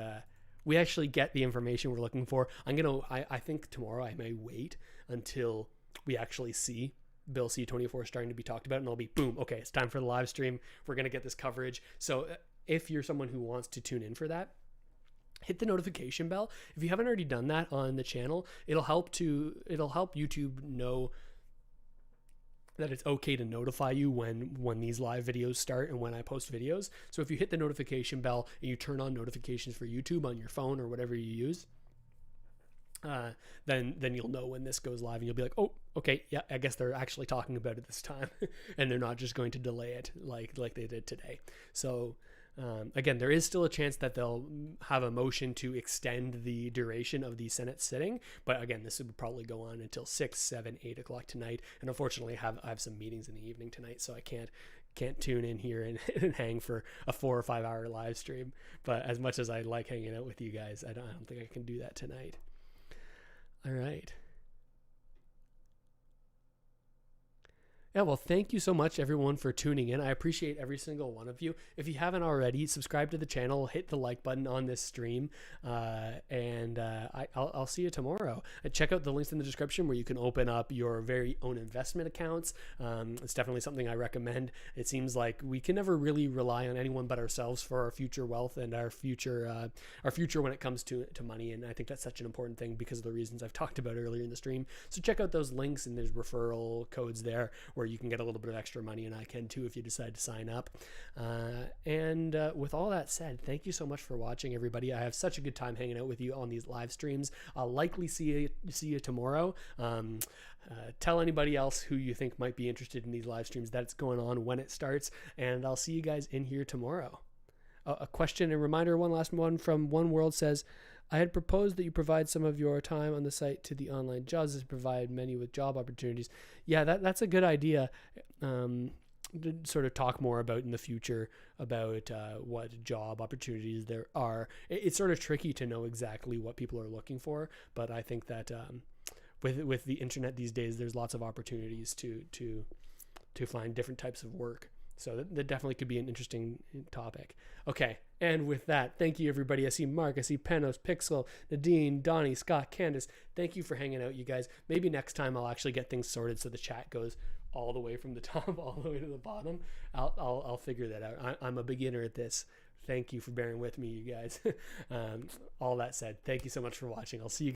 we actually get the information we're looking for. I think tomorrow I may wait until we actually see Bill C-24 starting to be talked about, and I'll be boom, okay, it's time for the live stream. We're going to get this coverage. So if you're someone who wants to tune in for that, hit the notification bell. If you haven't already done that on the channel, it'll help YouTube know that it's okay to notify you when these live videos start and when I post videos. So if you hit the notification bell and you turn on notifications for YouTube on your phone or whatever you use, then you'll know when this goes live and you'll be like, oh, okay, yeah, I guess they're actually talking about it this time and they're not just going to delay it like they did today. So again, there is still a chance that they'll have a motion to extend the duration of the Senate sitting, but again, this would probably go on until 6, 7, 8 o'clock tonight. And unfortunately, I have some meetings in the evening tonight, so I can't tune in here and hang for a 4 or 5 hour live stream. But as much as I like hanging out with you guys, I don't think I can do that tonight. All right. Yeah, well, thank you so much, everyone, for tuning in. I appreciate every single one of you. If you haven't already, subscribe to the channel, hit the like button on this stream, and I'll see you tomorrow. Check out the links in the description where you can open up your very own investment accounts. It's definitely something I recommend. It seems like we can never really rely on anyone but ourselves for our future wealth and our future when it comes to money, and I think that's such an important thing because of the reasons I've talked about earlier in the stream. So check out those links, and there's referral codes there where you can get a little bit of extra money, and I can too if you decide to sign up. With all that said, thank you so much for watching, everybody. I have such a good time hanging out with you on these live streams. I'll likely see you tomorrow. Tell anybody else who you think might be interested in these live streams that it's going on when it starts, and I'll see you guys in here tomorrow. A question and reminder, one last one from One World says, I had proposed that you provide some of your time on the site to the online jobs to provide many with job opportunities. Yeah, that's a good idea. To sort of talk more about in the future about what job opportunities there are. It's sort of tricky to know exactly what people are looking for, but I think that with the internet these days, there's lots of opportunities to find different types of work. So that definitely could be an interesting topic. Okay, and with that, thank you, everybody. I see Mark, I see Penos, Pixel, Nadine, Donnie, Scott, Candace. Thank you for hanging out, you guys. Maybe next time I'll actually get things sorted so the chat goes all the way from the top all the way to the bottom. I'll figure that out. I'm a beginner at this. Thank you for bearing with me, you guys. All that said, thank you so much for watching. I'll see you